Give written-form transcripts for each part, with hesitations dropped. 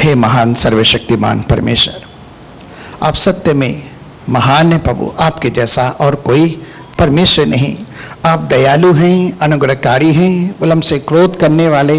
हे महान सर्वशक्तिमान परमेश्वर, आप सत्य में महान है प्रभु, आपके जैसा और कोई परमेश्वर नहीं। आप दयालु हैं, अनुग्रहकारी हैं, विलंब से क्रोध करने वाले,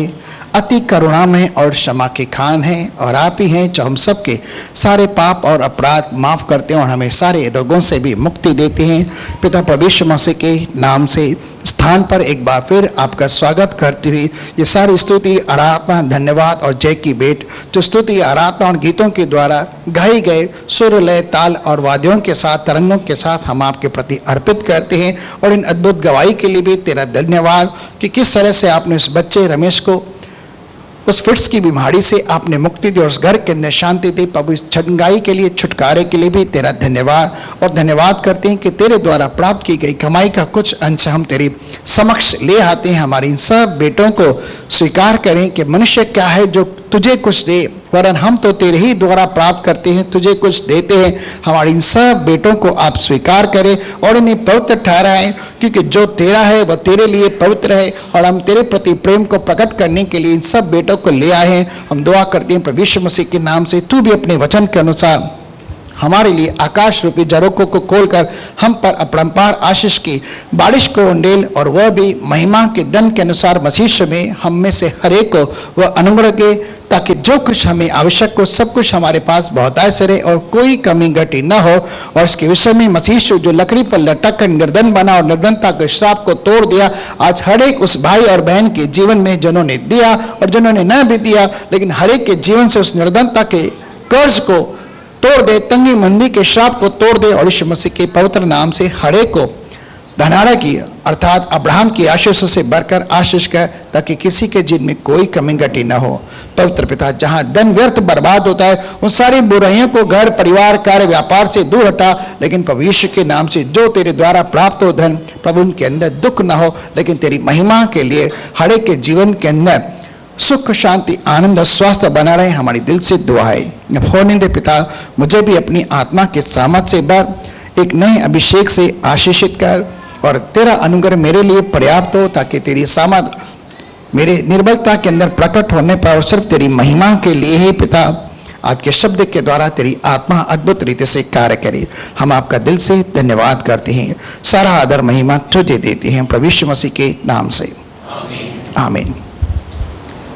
अति करुणामय और क्षमा के खान हैं, और आप ही हैं जो हम सबके सारे पाप और अपराध माफ़ करते हैं और हमें सारे रोगों से भी मुक्ति देते हैं। पिता प्रभु यीशु मसीह के नाम से स्थान पर एक बार फिर आपका स्वागत करते हुए ये सारी स्तुति, आराधना, धन्यवाद और जय की भेंट जो स्तुति, आराधना और गीतों के द्वारा गाए गए सुर, लय, ताल और वाद्यों के साथ, तरंगों के साथ हम आपके प्रति अर्पित करते हैं। और इन अद्भुत गवाही के लिए भी तेरा धन्यवाद कि किस तरह से आपने उस बच्चे रमेश को उस फिट्स की बीमारी से आपने मुक्ति दी और उस घर के अंदर शांति दी। प्रभु इस छंगाई के लिए, छुटकारे के लिए भी तेरा धन्यवाद। और धन्यवाद करते हैं कि तेरे द्वारा प्राप्त की गई कमाई का कुछ अंश हम तेरे समक्ष ले आते हैं। हमारे इन सब बेटों को स्वीकार करें कि मनुष्य क्या है जो तुझे कुछ दे, वरन हम तो तेरे ही द्वारा प्राप्त करते हैं, तुझे कुछ देते हैं। हमारे इन सब बेटों को आप स्वीकार करें और इन्हें पवित्र ठहराएं, क्योंकि जो तेरा है वह तेरे लिए पवित्र है। और हम तेरे प्रति प्रेम को प्रकट करने के लिए इन सब बेटों को ले आए हैं। हम दुआ करते हैं प्रभु यीशु मसीह के नाम से, तू भी अपने वचन के अनुसार हमारे लिए आकाश रूपी झरोखों को खोलकर हम पर अपरंपार आशीष की बारिश को उंडेल, और वह भी महिमा के दन के अनुसार मसीह में हम में से हर एक को वह अनुग्रह के, ताकि जो कुछ हमें आवश्यक हो सब कुछ हमारे पास बहुतायत से रहे और कोई कमी घटी न हो। और इसके विषय में मसीह जो लकड़ी पर लटक कर निर्धन बना और निर्धनता के श्राप को तोड़ दिया, आज हर एक उस भाई और बहन के जीवन में जिन्होंने दिया और जिन्होंने न भी दिया, लेकिन हर एक के जीवन से उस निर्धनता के कर्ज को तोड़ दे, तंगी मंदी के श्राप को तोड़ दे, और यीशु मसीह के पवित्र नाम से हर एक को धनारा की, अर्थात अब्राहम की आशीषों से बढ़कर आशीष कर, ताकि किसी के जीवन में कोई कमी घटी न हो। पवित्र पिता, जहाँ धन व्यर्थ बर्बाद होता है उन सारी बुराइयों को घर, परिवार, कार्य, व्यापार से दूर हटा, लेकिन प्रभु यीशु के नाम से जो तेरे द्वारा प्राप्त हो धन, प्रभु उनके अंदर दुख न हो, लेकिन तेरी महिमा के लिए हर एक के जीवन के अंदर सुख, शांति, आनंद और स्वास्थ्य बना रहे, हमारी दिल से दुआ है। होने दे पिता, मुझे भी अपनी आत्मा के सामर्थ्य से भर, एक नए अभिषेक से आशीषित कर, और तेरा अनुग्रह मेरे लिए पर्याप्त हो, ताकि तेरी सामर्थ मेरे निर्बलता के अंदर प्रकट होने पर और सिर्फ तेरी महिमा के लिए ही पिता आज के शब्द के द्वारा तेरी आत्मा अद्भुत रीति से कार्य करे। हम आपका दिल से धन्यवाद करते हैं, सारा आदर महिमा तुझे देते हैं प्रभु यीशु मसीह के नाम से, आमीन।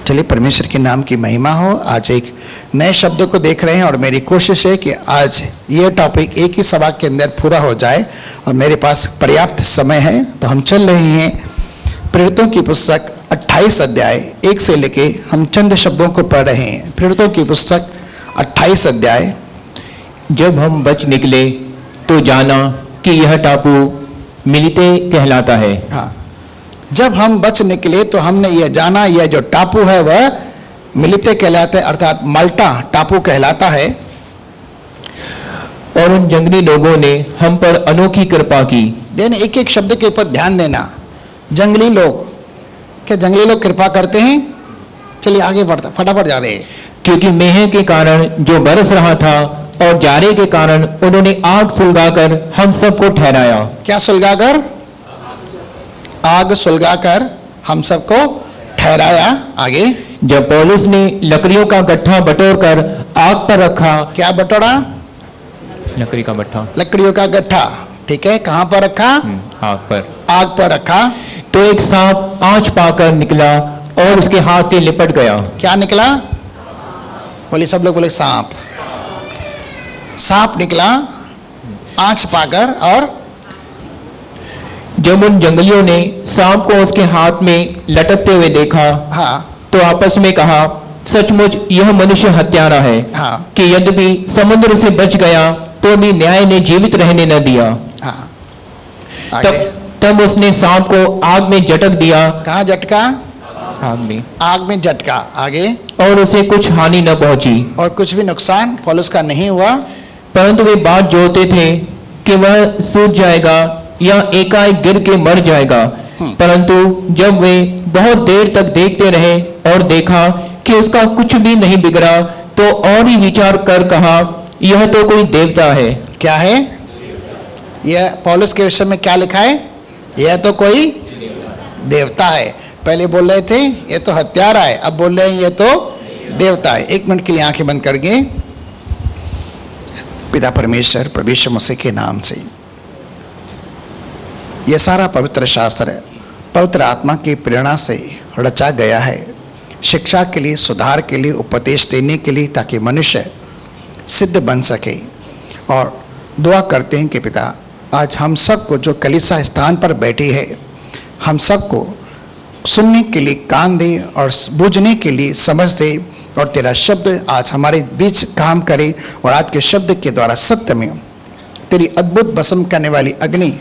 चलिए, परमेश्वर के नाम की महिमा हो। आज एक नए शब्दों को देख रहे हैं और मेरी कोशिश है कि आज ये टॉपिक एक ही सभा के अंदर पूरा हो जाए, और मेरे पास पर्याप्त समय है। तो हम चल रहे हैं प्रेरितों की पुस्तक 28 अध्याय 1 से लेके हम चंद शब्दों को पढ़ रहे हैं। प्रेरितों की पुस्तक 28 अध्याय। जब हम बच निकले तो जाना कि यह टापू मिलिते कहलाता है। हाँ, जब हम बच निकले तो हमने यह जाना यह जो टापू है वह मिलिते कहलाता है, अर्थात माल्टा टापू कहलाता है। और उन जंगली लोगों ने हम पर अनोखी कृपा की। देन एक एक शब्द के ऊपर ध्यान देना। जंगली लोग, क्या जंगली लोग कृपा करते हैं? चलिए आगे बढ़ता, फटाफट जा रहे हैं। क्योंकि मेह के कारण जो बरस रहा था और जारे के कारण उन्होंने आग सुलगाकर हम सबको ठहराया। क्या सुलगाकर? आग सुलगाकर हम सबको ठहराया। आगे, जब पौलुस ने लकड़ियों का गट्ठा बटोरकर आग पर रखा। क्या बटोरा? लकड़ी का गट्ठा, लकड़ियों का गट्ठा, ठीक है। कहाँ पर रखा? आग पर। आग पर रखा तो एक सांप आंच पाकर निकला और उसके हाथ से लिपट गया। क्या निकला? बोले सब लोग, बोले सांप। सांप निकला आंच पाकर। और जब उन जंगलियों ने सांप को उसके हाथ में लटकते हुए देखा, हाँ, तो आपस में कहा, सचमुच यह मनुष्य हत्यारा है। हाँ, कि यद्यपि समुद्र से बच गया तो भी न्याय ने जीवित रहने न दिया। हाँ, तब उसने सांप को आग में झटक दिया। कहाँ झटका? आग में। आग में झटका। आगे, और उसे कुछ हानि न पहुंची और कुछ भी नुकसान पौलुस का नहीं हुआ। परंतु वे बात जोते थे कि वह सूझ जाएगा या एकाएक गिर के मर जाएगा। परंतु जब वे बहुत देर तक देखते रहे और देखा कि उसका कुछ भी नहीं बिगड़ा, तो और ही विचार कर कहा, यह तो कोई देवता है। क्या है? यह पौलुस के विषय में क्या लिखा है? यह तो कोई देवता है। पहले बोल रहे थे ये तो हत्यारा है, अब बोल रहे हैं ये तो देवता है। एक मिनट के लिए आंखें बंद करके पिता परमेश्वर प्रभु यीशु मसीह के नाम से यह सारा पवित्र शास्त्र पवित्र आत्मा की प्रेरणा से रचा गया है, शिक्षा के लिए, सुधार के लिए, उपदेश देने के लिए, ताकि मनुष्य सिद्ध बन सके। और दुआ करते हैं कि पिता आज हम सबको जो कलीसिया स्थान पर बैठी है, हम सबको सुनने के लिए कान दे और बूझने के लिए समझ दे, और तेरा शब्द आज हमारे बीच काम करे, और आज के शब्द के द्वारा सत्य में तेरी अद्भुत भस्म करने वाली अग्नि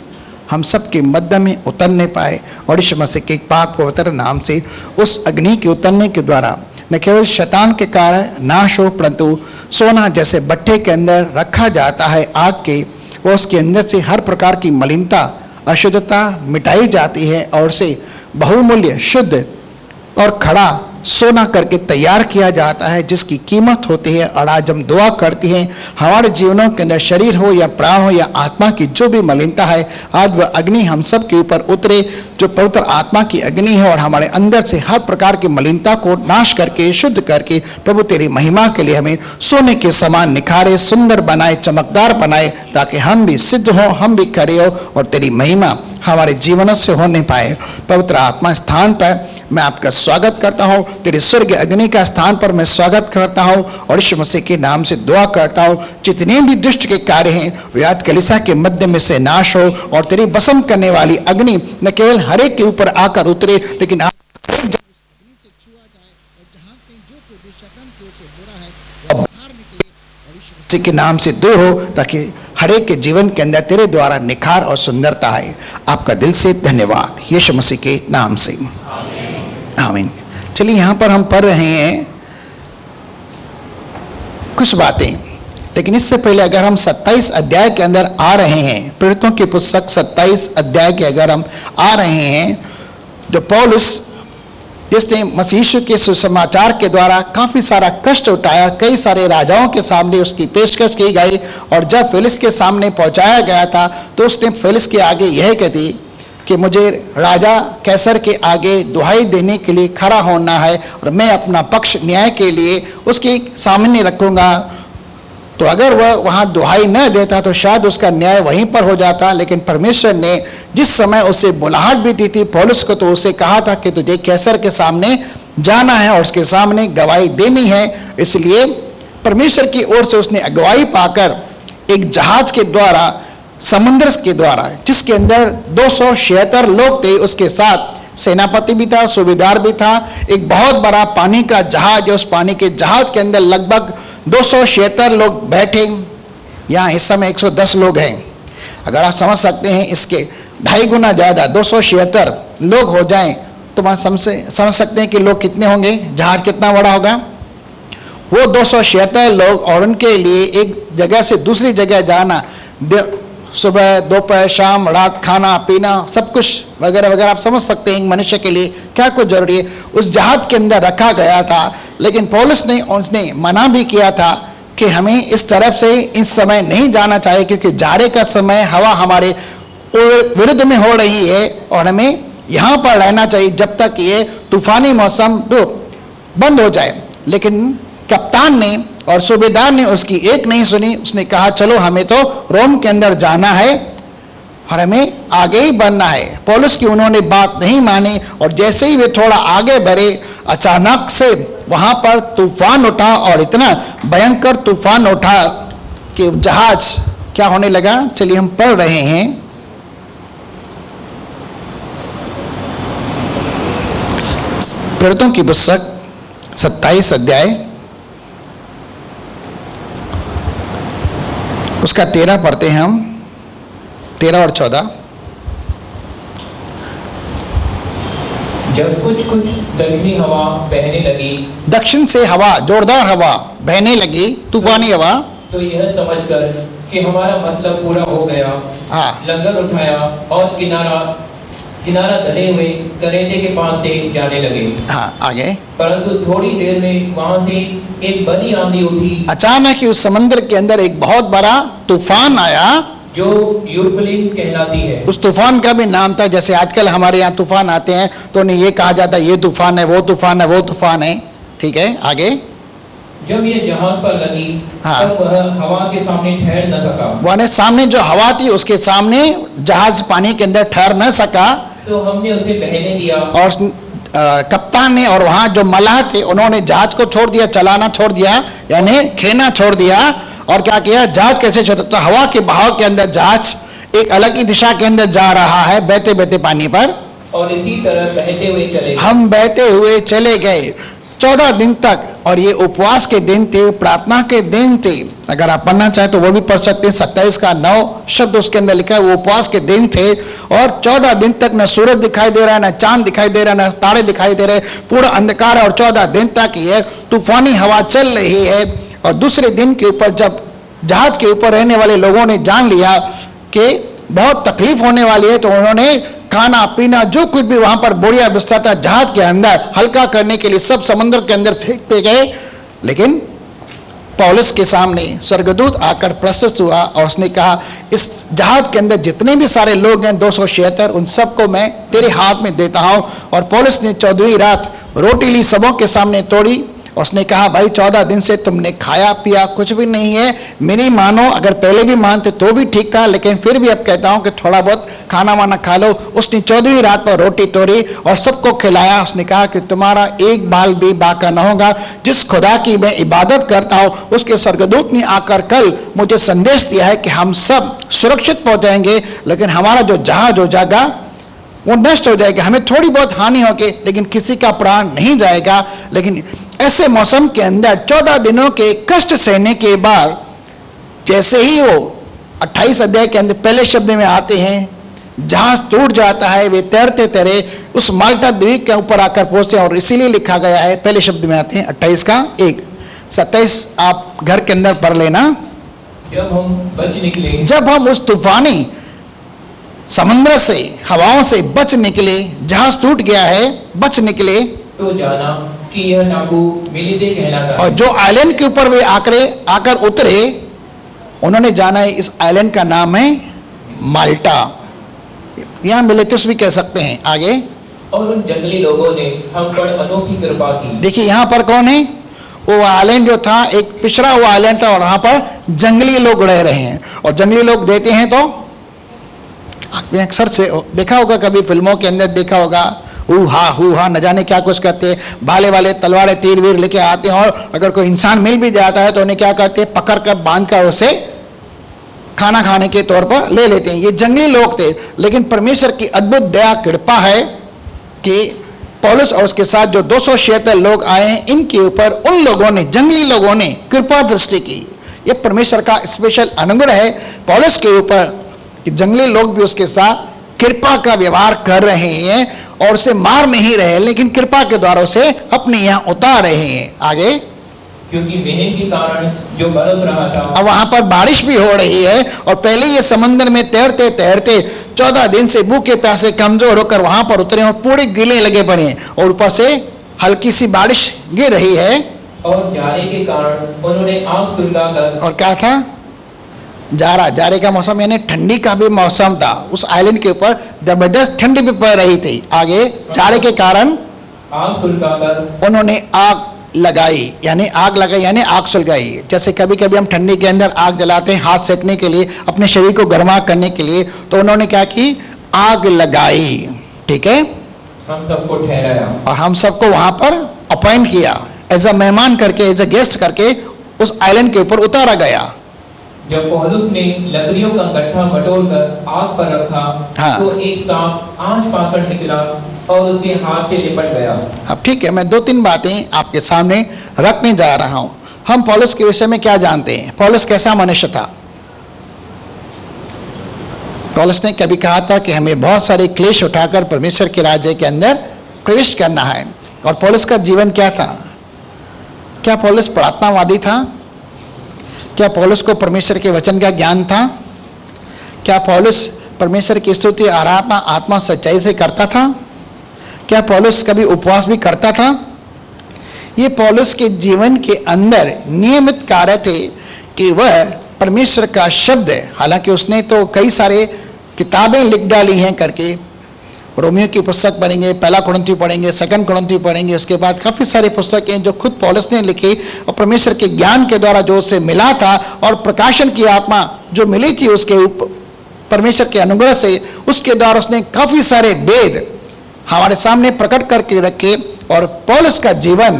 हम सब के मध्य में उतरने पाए, और यीशु मसीह के पाक पवित्र नाम से उस अग्नि के उतरने के द्वारा न केवल शैतान के कारण नाश हो, परंतु सोना जैसे भट्ठे के अंदर रखा जाता है आग के, वो उसके अंदर से हर प्रकार की मलिनता, अशुद्धता मिटाई जाती है, और उसे बहुमूल्य, शुद्ध और खड़ा सोना करके तैयार किया जाता है, जिसकी कीमत होती है। और आज हम दुआ करते हैं हमारे जीवनों के अंदर शरीर हो या प्राण हो या आत्मा की जो भी मलिनता है, आज वह अग्नि हम सब के ऊपर उतरे, जो पवित्र आत्मा की अग्नि है, और हमारे अंदर से हर प्रकार की मलिनता को नाश करके, शुद्ध करके प्रभु तेरी महिमा के लिए हमें सोने के समान निखारे, सुंदर बनाए, चमकदार बनाए, ताकि हम भी सिद्ध हों, हम भी खरे हो, और तेरी महिमा हमारे जीवन से होने पाए। पवित्र आत्मा स्थान पर मैं आपका स्वागत करता हूँ, तेरे स्वर्ग अग्नि का स्थान पर मैं स्वागत करता हूँ, और यीशु मसीह के नाम से दुआ करता हूँ जितने भी दुष्ट के कार्य हैं वे आज कलीसिया के मध्य में से नाश हो, और तेरी भस्म करने वाली अग्नि न केवल हरेक के ऊपर आकर उतरे, लेकिन मसीह के नाम से दूर हो, ताकि हरेक के जीवन के अंदर तेरे द्वारा निखार और सुंदरता है। आपका दिल से धन्यवाद यीशु मसीह के नाम से, आमीन। चलिए यहाँ पर हम पढ़ रहे हैं कुछ बातें, लेकिन इससे पहले अगर हम 27 अध्याय के अंदर आ रहे हैं, प्रेरितों की पुस्तक 27 अध्याय के अगर हम आ रहे हैं, जो पौलुस जिसने मसीह यीशु के सुसमाचार के द्वारा काफ़ी सारा कष्ट उठाया, कई सारे राजाओं के सामने उसकी पेशकश की गई, और जब फेलिक्स के सामने पहुंचाया गया था तो उसने फेलिक्स के आगे यह कह दी कि मुझे राजा कैसर के आगे दुहाई देने के लिए खड़ा होना है, और मैं अपना पक्ष न्याय के लिए उसके सामने रखूँगा। तो अगर वह वहाँ दुहाई न देता तो शायद उसका न्याय वहीं पर हो जाता, लेकिन परमेश्वर ने जिस समय उसे बुलाहट भी दी थी पौलुस को, तो उसे कहा था कि तुझे कैसर के सामने जाना है और उसके सामने गवाही देनी है। इसलिए परमेश्वर की ओर से उसने अगुवाई पाकर एक जहाज के द्वारा, समुद्र के द्वारा, जिसके अंदर 276 लोग थे, उसके साथ सेनापति भी था, सूबेदार भी था, एक बहुत बड़ा पानी का जहाज, उस पानी के जहाज के अंदर लगभग 276 लोग बैठे। यहाँ इस समय 110 लोग हैं। अगर आप समझ सकते हैं इसके 2.5 गुना ज़्यादा 276 लोग हो जाएं, तो आप समझ सकते हैं कि लोग कितने होंगे, जहाज कितना बड़ा होगा। वो 276 लोग, और उनके लिए एक जगह से दूसरी जगह जाना, सुबह, दोपहर, शाम, रात, खाना पीना, सब कुछ वगैरह वगैरह, आप समझ सकते हैं मनुष्य के लिए क्या कुछ जरूरी है, उस जहाज के अंदर रखा गया था। लेकिन पौलुस ने उसने मना भी किया था कि हमें इस तरफ से इस समय नहीं जाना चाहिए, क्योंकि जाड़े का समय, हवा हमारे विरुद्ध में हो रही है, और हमें यहाँ पर रहना चाहिए जब तक ये तूफानी मौसम बंद हो जाए। लेकिन कप्तान ने और सूबेदार ने उसकी एक नहीं सुनी। उसने कहा चलो हमें तो रोम के अंदर जाना है और हमें आगे ही बढ़ना है। पौलुस की उन्होंने बात नहीं मानी, और जैसे ही वे थोड़ा आगे बढ़े, अचानक से वहाँ पर तूफान उठा, और इतना भयंकर तूफान उठा कि जहाज क्या होने लगा। चलिए हम पढ़ रहे हैं प्रेरितों की पुस्तक 27 अध्याय उसका 13 पढ़ते हैं हम, 13 और 14। जब कुछ कुछ दक्षिणी हवा बहने लगी, दक्षिण से हवा, जोरदार हवा बहने लगी, तूफानी हवा, तो यह समझकर कि हमारा मतलब पूरा हो गया, लंगर उठाया और किनारा धरे हुए करेते के पास से जाने लगे। हाँ, आगे। परंतु थोड़ी देर में वहां से एक बड़ी आंधी उठी। अचानक ही उस समुद्र के अंदर एक बहुत बड़ा तूफान आया, जो यूरकुलिन कहलाती है। उस तूफान का भी नाम था, जैसे आजकल हमारे यहाँ तूफान आते हैं तो उन्हें ये कहा जाता है ये तूफान है, वो तूफान है, वो तूफान है। ठीक है, आगे। जब ये जहाज पर लगी हाँ। तब वह हवा के सामने ठहर न सका। वह सामने जो हवा थी उसके सामने जहाज पानी के अंदर ठहर न सका। तो हमने उसे बहने दिया और कप्तान ने और वहां जो मलाह थे उन्होंने जहाज को छोड़ दिया, चलाना छोड़ दिया, यानी खेना छोड़ दिया। और क्या किया, जहाज कैसे छोड़ा, तो हवा के बहाव के अंदर जहाज एक अलग ही दिशा के अंदर जा रहा है, बहते बहते पानी पर। और इसी तरह बहते हुए चले गए। हम बहते हुए चले गए 14 दिन तक। और ये उपवास के दिन थे, प्रार्थना के दिन थे। अगर आप पढ़ना चाहें तो वो भी पढ़ सकते हैं। 27 का 9 शब्द उसके अंदर लिखा है, वो उपवास के दिन थे। और 14 दिन तक न सूरज दिखाई दे रहा है, न चांद दिखाई दे रहा है, न तारे दिखाई दे रहे, पूरा अंधकार है। और 14 दिन तक ये तूफानी हवा चल रही है। और दूसरे दिन के ऊपर जब जहाज के ऊपर रहने वाले लोगों ने जान लिया कि बहुत तकलीफ होने वाली है, तो उन्होंने खाना पीना जो कुछ भी वहां पर बोरिया बिस्तर था जहाज के अंदर हल्का करने के लिए सब समुद्र के अंदर फेंकते गए। लेकिन पौलुस के सामने स्वर्गदूत आकर प्रस्तुत हुआ और उसने कहा, इस जहाज के अंदर जितने भी सारे लोग हैं 276, उन सबको मैं तेरे हाथ में देता हूं। और पौलुस ने 14वीं रात रोटी ली, सबों के सामने तोड़ी। उसने कहा, भाई 14 दिन से तुमने खाया पिया कुछ भी नहीं है, मेरी मानो। अगर पहले भी मानते तो भी ठीक था, लेकिन फिर भी अब कहता हूं कि थोड़ा बहुत खाना वाना खा लो। उसने 14वीं रात पर रोटी तोड़ी और सबको खिलाया। उसने कहा कि तुम्हारा एक बाल भी बाका न होगा। जिस खुदा की मैं इबादत करता हूं उसके स्वर्गदूत ने आकर कल मुझे संदेश दिया है कि हम सब सुरक्षित पहुंचाएंगे, लेकिन हमारा जो जहाज हो जाएगा वो नष्ट हो जाएगा। हमें थोड़ी बहुत हानि होगी, लेकिन किसी का प्राण नहीं जाएगा। लेकिन ऐसे मौसम के अंदर 14 दिनों के कष्ट सहने के बाद जैसे ही वो 28 अध्याय के अंदर पहले शब्द में आते हैं, जहाज टूट जाता है, वे तैरते तैरे उस माल्टा द्वीप के ऊपर आकर पहुंचते हैं। और इसीलिए लिखा गया है, पहले शब्द में आते हैं 28 का 1, 27 आप घर के अंदर पढ़ लेना। जब हम बच निकले, जब हम उस तूफानी समुद्र से हवाओं से बच निकले, जहाज टूट गया है, बच निकले, तो जाना कि यह टापू मिलीते कहलाता है। और जो आइलैंड के ऊपर वे आकर उतरे, उन्होंने जाना है इस आइलैंड का नाम है माल्टा, यहां मिलेतुस भी कह सकते हैं। आगे, और उन जंगली लोगों ने हम पर अनोखी कृपा की। देखिए यहां पर कौन है, वो आइलैंड जो था एक पिछड़ा हुआ आइलैंड था और वहां पर जंगली लोग रह रहे हैं। और जंगली लोग देते हैं, तो आपने अक्सर से देखा होगा, कभी फिल्मों के अंदर देखा होगा, हू हा न जाने क्या कुछ करते हैं, भाले वाले तलवारें तीर वीर लेके आते हैं। और अगर कोई इंसान मिल भी जाता है तो उन्हें क्या करते हैं, पकड़ कर बांध कर उसे खाना खाने के तौर पर ले लेते हैं। ये जंगली लोग थे। लेकिन परमेश्वर की अद्भुत दया कृपा है कि पौलुस और उसके साथ जो 276 लोग आए हैं, इनके ऊपर उन लोगों ने, जंगली लोगों ने कृपा दृष्टि की। ये परमेश्वर का स्पेशल अनुग्रह है पौलुस के ऊपर कि जंगली लोग भी उसके साथ कृपा का व्यवहार कर रहे हैं और उसे मार नहीं रहे, लेकिन कृपा के द्वारा उसे अपने यहाँ उतार रहे हैं। आगे, क्योंकि वहन के कारण जो बरस रहा था, अब वहां पर बारिश भी हो रही है। और पहले ये समंदर में तैरते तैरते 14 दिन से भूखे प्यासे कमजोर होकर वहां पर उतरे और पूरे गीले लगे पड़े हैं। और ऊपर से हल्की सी बारिश गिर रही है। और जाड़े के कारण उन्होंने आग सुलगाकर, और क्या था, जाड़े का मौसम यानी ठंडी का भी मौसम था। उस आइलैंड के ऊपर जबरदस्त ठंडी भी पड़ रही थी। आगे, जाड़े के कारण आग सुलगाकर उन्होंने आग लगाई, यानी आग लगाई यानी आग सुलगाई। जैसे कभी कभी हम ठंडी के अंदर आग जलाते हैं हाथ सेकने के लिए, अपने शरीर को गर्मा करने के लिए, तो उन्होंने क्या की, आग लगाई। ठीक है, हम सबको ठहराया और हम सबको वहां पर अपॉइंट किया, एज अ मेहमान करके, एज अ गेस्ट करके उस आइलैंड के ऊपर उतारा गया। जब पौलुस ने लकड़ियों का गट्ठा बटोरकर आग पर रखा, हाँ। तो एक सांप आंच पाकर निकला और उसके हाथ से लिपट गया। अब ठीक है, मैं 2-3 बातें आपके सामने रखने जा रहा हूं। हम पौलुस के विषय में क्या जानते हैं, पौलुस कैसा मनुष्य था। पौलुस ने कभी कहा था कि हमें बहुत सारे क्लेश उठाकर परमेश्वर के राज्य के अंदर प्रवेश करना है। और पौलुस का जीवन क्या था, क्या पौलुस प्रार्थनावादी था, क्या पौलुस को परमेश्वर के वचन का ज्ञान था, क्या पौलुस परमेश्वर की स्तुति आराधना आत्मा सच्चाई से करता था, क्या पौलुस कभी उपवास भी करता था। ये पौलुस के जीवन के अंदर नियमित कार्य थे कि वह परमेश्वर का शब्द, हालांकि उसने तो कई सारे किताबें लिख डाली हैं करके, रोमियो की पुस्तक पढ़ेंगे, पहला कुरिन्थियों पढ़ेंगे, सेकंड कुरिन्थियों पढ़ेंगे, उसके बाद काफ़ी सारी पुस्तकें जो खुद पौलुस ने लिखी और परमेश्वर के ज्ञान के द्वारा जो उसे मिला था और प्रकाशन की आत्मा जो मिली थी उसके ऊपर परमेश्वर के अनुग्रह से, उसके द्वारा उसने काफ़ी सारे वेद हमारे सामने प्रकट करके रखे। और पौलुस का जीवन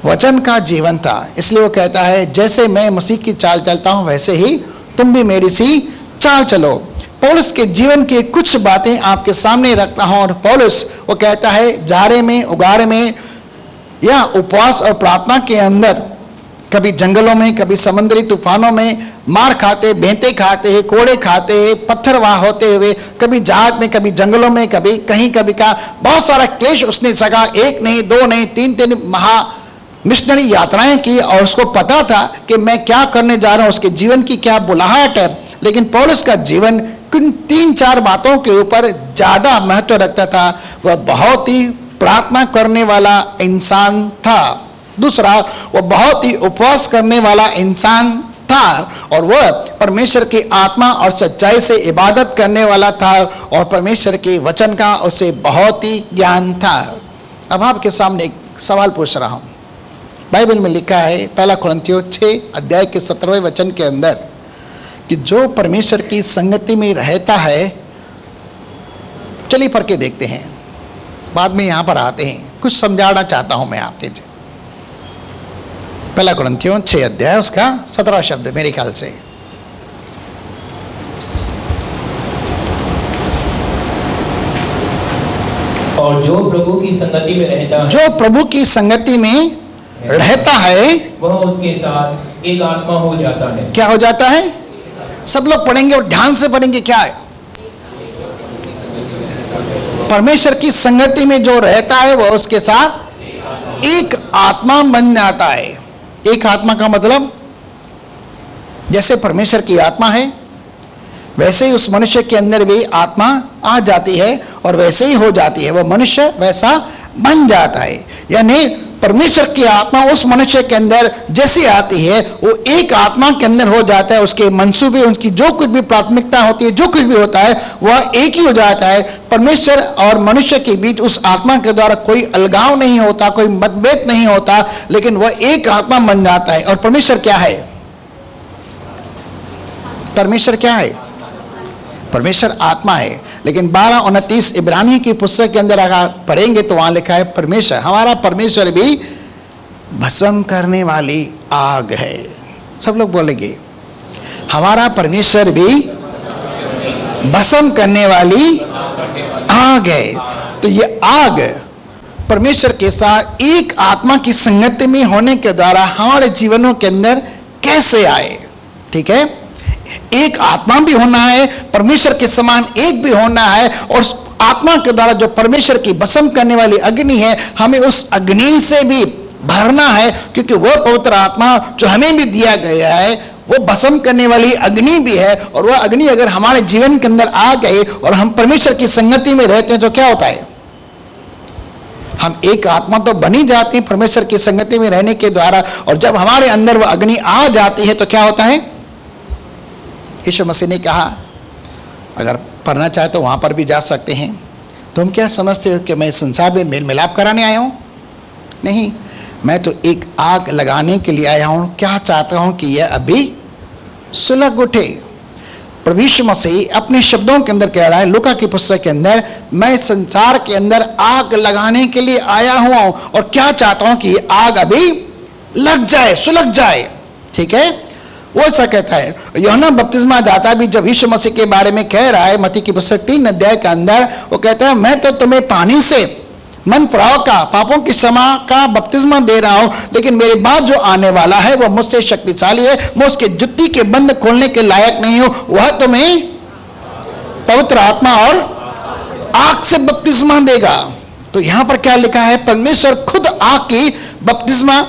वचन का जीवन था, इसलिए वो कहता है जैसे मैं मसीह की चाल चलता हूँ वैसे ही तुम भी मेरी सी चाल चलो। पौलुस के जीवन की कुछ बातें आपके सामने रखता हूँ। और पौलुस वो कहता है जाड़े में, उगाड़े में या उपवास और प्रार्थना के अंदर, कभी जंगलों में, कभी समुद्री तूफानों में मार खाते, बेंते खाते हैं, कोड़े खाते हैं, पत्थर वहाँ होते हुए, कभी जहाज में, कभी जंगलों में, कभी कहीं, कभी का बहुत सारा क्लेश उसने सका, एक नहीं, दो नहीं, तीन महा मिशनरी यात्राएं की। और उसको पता था कि मैं क्या करने जा रहा हूँ, उसके जीवन की क्या बुलाहट है। लेकिन पौलुस का जीवन किन 3-4 बातों के ऊपर ज़्यादा महत्व रखता था। वह बहुत ही प्रार्थना करने वाला इंसान था। दूसरा, वह बहुत ही उपवास करने वाला इंसान था। और वह परमेश्वर की आत्मा और सच्चाई से इबादत करने वाला था और परमेश्वर के वचन का उसे बहुत ही ज्ञान था। अब आपके सामने एक सवाल पूछ रहा हूँ। बाइबल में लिखा है पहला कुरिन्थियों 6 अध्याय के 17वें वचन के अंदर कि जो परमेश्वर की संगति में रहता है, चलिए पढ़ के देखते हैं, बाद में यहाँ पर आते हैं, कुछ समझाना चाहता हूँ मैं आपके। पहला कुरिन्थियों 6 अध्याय उसका 17वां शब्द मेरे ख्याल से। और जो प्रभु की संगति में रहता है, जो प्रभु की संगति में रहता है वह उसके साथ एक आत्मा हो जाता है। क्या हो जाता है? सब लोग पढ़ेंगे और ध्यान से पढ़ेंगे। क्या है? परमेश्वर की संगति में जो रहता है वह उसके साथ एक आत्मा बन जाता है। एक आत्मा का मतलब जैसे परमेश्वर की आत्मा है वैसे ही उस मनुष्य के अंदर भी आत्मा आ जाती है और वैसे ही हो जाती है, वह मनुष्य वैसा बन जाता है। यानी परमेश्वर की आत्मा उस मनुष्य के अंदर जैसी आती है वो एक आत्मा के अंदर हो जाता है। उसके मंसूबे, उसकी जो कुछ भी प्राथमिकता होती है, जो कुछ भी होता है वह एक ही हो जाता है। परमेश्वर और मनुष्य के बीच उस आत्मा के द्वारा कोई अलगाव नहीं होता, कोई मतभेद नहीं होता, लेकिन वह एक आत्मा बन जाता है। और परमेश्वर क्या है? परमेश्वर क्या है? परमेश्वर आत्मा है। लेकिन 12:29 इब्रानी की पुस्तक के अंदर अगर पढ़ेंगे तो वहां लिखा है परमेश्वर, हमारा परमेश्वर भी भस्म करने वाली आग है। सब लोग बोलेंगे हमारा परमेश्वर भी भस्म करने वाली आग है। तो ये आग परमेश्वर के साथ एक आत्मा की संगति में होने के द्वारा हमारे जीवनों के अंदर कैसे आए? ठीक है, एक आत्मा भी होना है, परमेश्वर के समान एक भी होना है। और उस आत्मा के द्वारा जो परमेश्वर की भस्म करने वाली अग्नि है, हमें उस अग्नि से भी भरना है, क्योंकि वह पवित्र आत्मा जो हमें भी दिया गया है वो भस्म करने वाली अग्नि भी है। और वह अग्नि अगर हमारे जीवन के अंदर आ गई और हम परमेश्वर की संगति में रहते हैं तो क्या होता है? हम एक आत्मा तो बनी जाती है परमेश्वर की संगति में रहने के द्वारा। और जब हमारे अंदर वह अग्नि आ जाती है तो क्या होता है? यीशु मसीह ने कहा, अगर पढ़ना चाहे तो वहाँ पर भी जा सकते हैं, तुम क्या समझते हो कि मैं संसार में मेल मिलाप कराने आया हूँ? नहीं, मैं तो एक आग लगाने के लिए आया हूँ। क्या चाहता हूँ कि यह अभी सुलग उठे। प्रभु यीशु मसीह अपने शब्दों के अंदर कह रहा है लूका की पुस्तक के अंदर, मैं संसार के अंदर आग लगाने के लिए आया हूँ और क्या चाहता हूँ कि आग अभी लग जाए, सुलग जाए। ठीक है, वो ऐसा कहता है। यूहन्ना बपतिस्मा दाता भी जब यीशु मसीह के बारे में कह रहा है मत्ती की पुस्तक 3 अध्याय के अंदर, वो कहता है मैं तो तुम्हें पानी से मन फिराव का, पापों की क्षमा का बपतिस्मा दे रहा हूं, लेकिन मेरे बाद जो आने वाला है वह मुझसे शक्तिशाली है, मैं उसके जुत्ती के बंद खोलने के लायक नहीं हूं। वह तुम्हें पवित्र आत्मा और आग से बपतिस्मा देगा। तो यहां पर क्या लिखा है? परमेश्वर खुद आग की बपतिस्मा,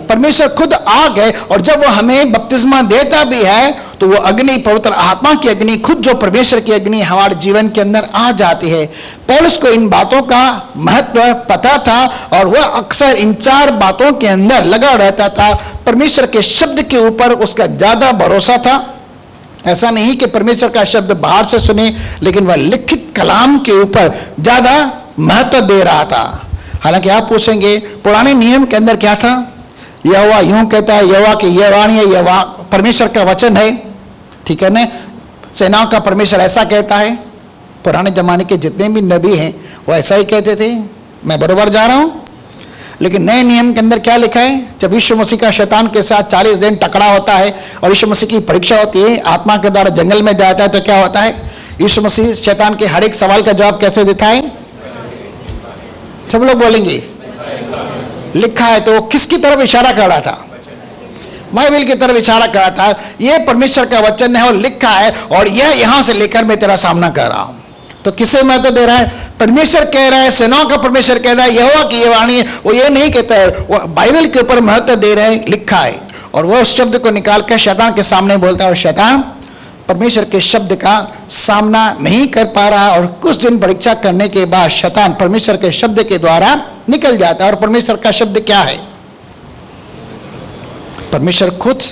परमेश्वर खुद आग है। और जब वो हमें बपतिस्मा देता भी है तो वो अग्नि, पवित्र आत्मा की अग्नि, खुद जो परमेश्वर की अग्नि हमारे जीवन के अंदर आ जाती है। पौलुस को इन बातों का महत्व पता था और वह अक्सर इन 4 बातों के अंदर लगा रहता था। परमेश्वर के शब्द के ऊपर उसका ज्यादा भरोसा था। ऐसा नहीं कि परमेश्वर का शब्द बाहर से सुने, लेकिन वह लिखित कलाम के ऊपर ज्यादा महत्व दे रहा था। हालांकि आप पूछेंगे पुराने नियम के अंदर क्या था, यहोवा यूं कहता है, यहोवा की यह वाणी है, यहोवा परमेश्वर का वचन है, ठीक है ना, सेनाओं का परमेश्वर ऐसा कहता है। पुराने जमाने के जितने भी नबी हैं वो ऐसा ही कहते थे, मैं बरोबर जा रहा हूं। लेकिन नए नियम के अंदर क्या लिखा है, जब यीशु मसीह का शैतान के साथ 40 दिन टकरा होता है और यीशु मसीह की परीक्षा होती है, आत्मा के द्वारा जंगल में जाता है, तो क्या होता है, यीशु मसीह शैतान के हर एक सवाल का जवाब कैसे देता है, सब लोग बोलेंगे लिखा है। तो किसकी तरफ इशारा कर रहा था, बाइबल की तरफ इशारा कर रहा था, यह परमेश्वर का वचन है और लिखा है, और यह यहां से लेकर मैं तेरा सामना कर रहा हूं। तो किसे महत्व दे रहा है, परमेश्वर कह रहा है, सेनाओं का परमेश्वर कह रहा है, यहोवा की ये वाणी है, वो ये नहीं कहता है, वो बाइबल के ऊपर महत्व दे रहे हैं, लिखा है। और वो उस शब्द को निकाल कर शैतान के सामने बोलता है, और शैतान परमेश्वर के शब्द का सामना नहीं कर पा रहा, और कुछ दिन परीक्षा करने के बाद शैतान परमेश्वर के शब्द के द्वारा निकल जाता है। और परमेश्वर का शब्द क्या है, परमेश्वर खुद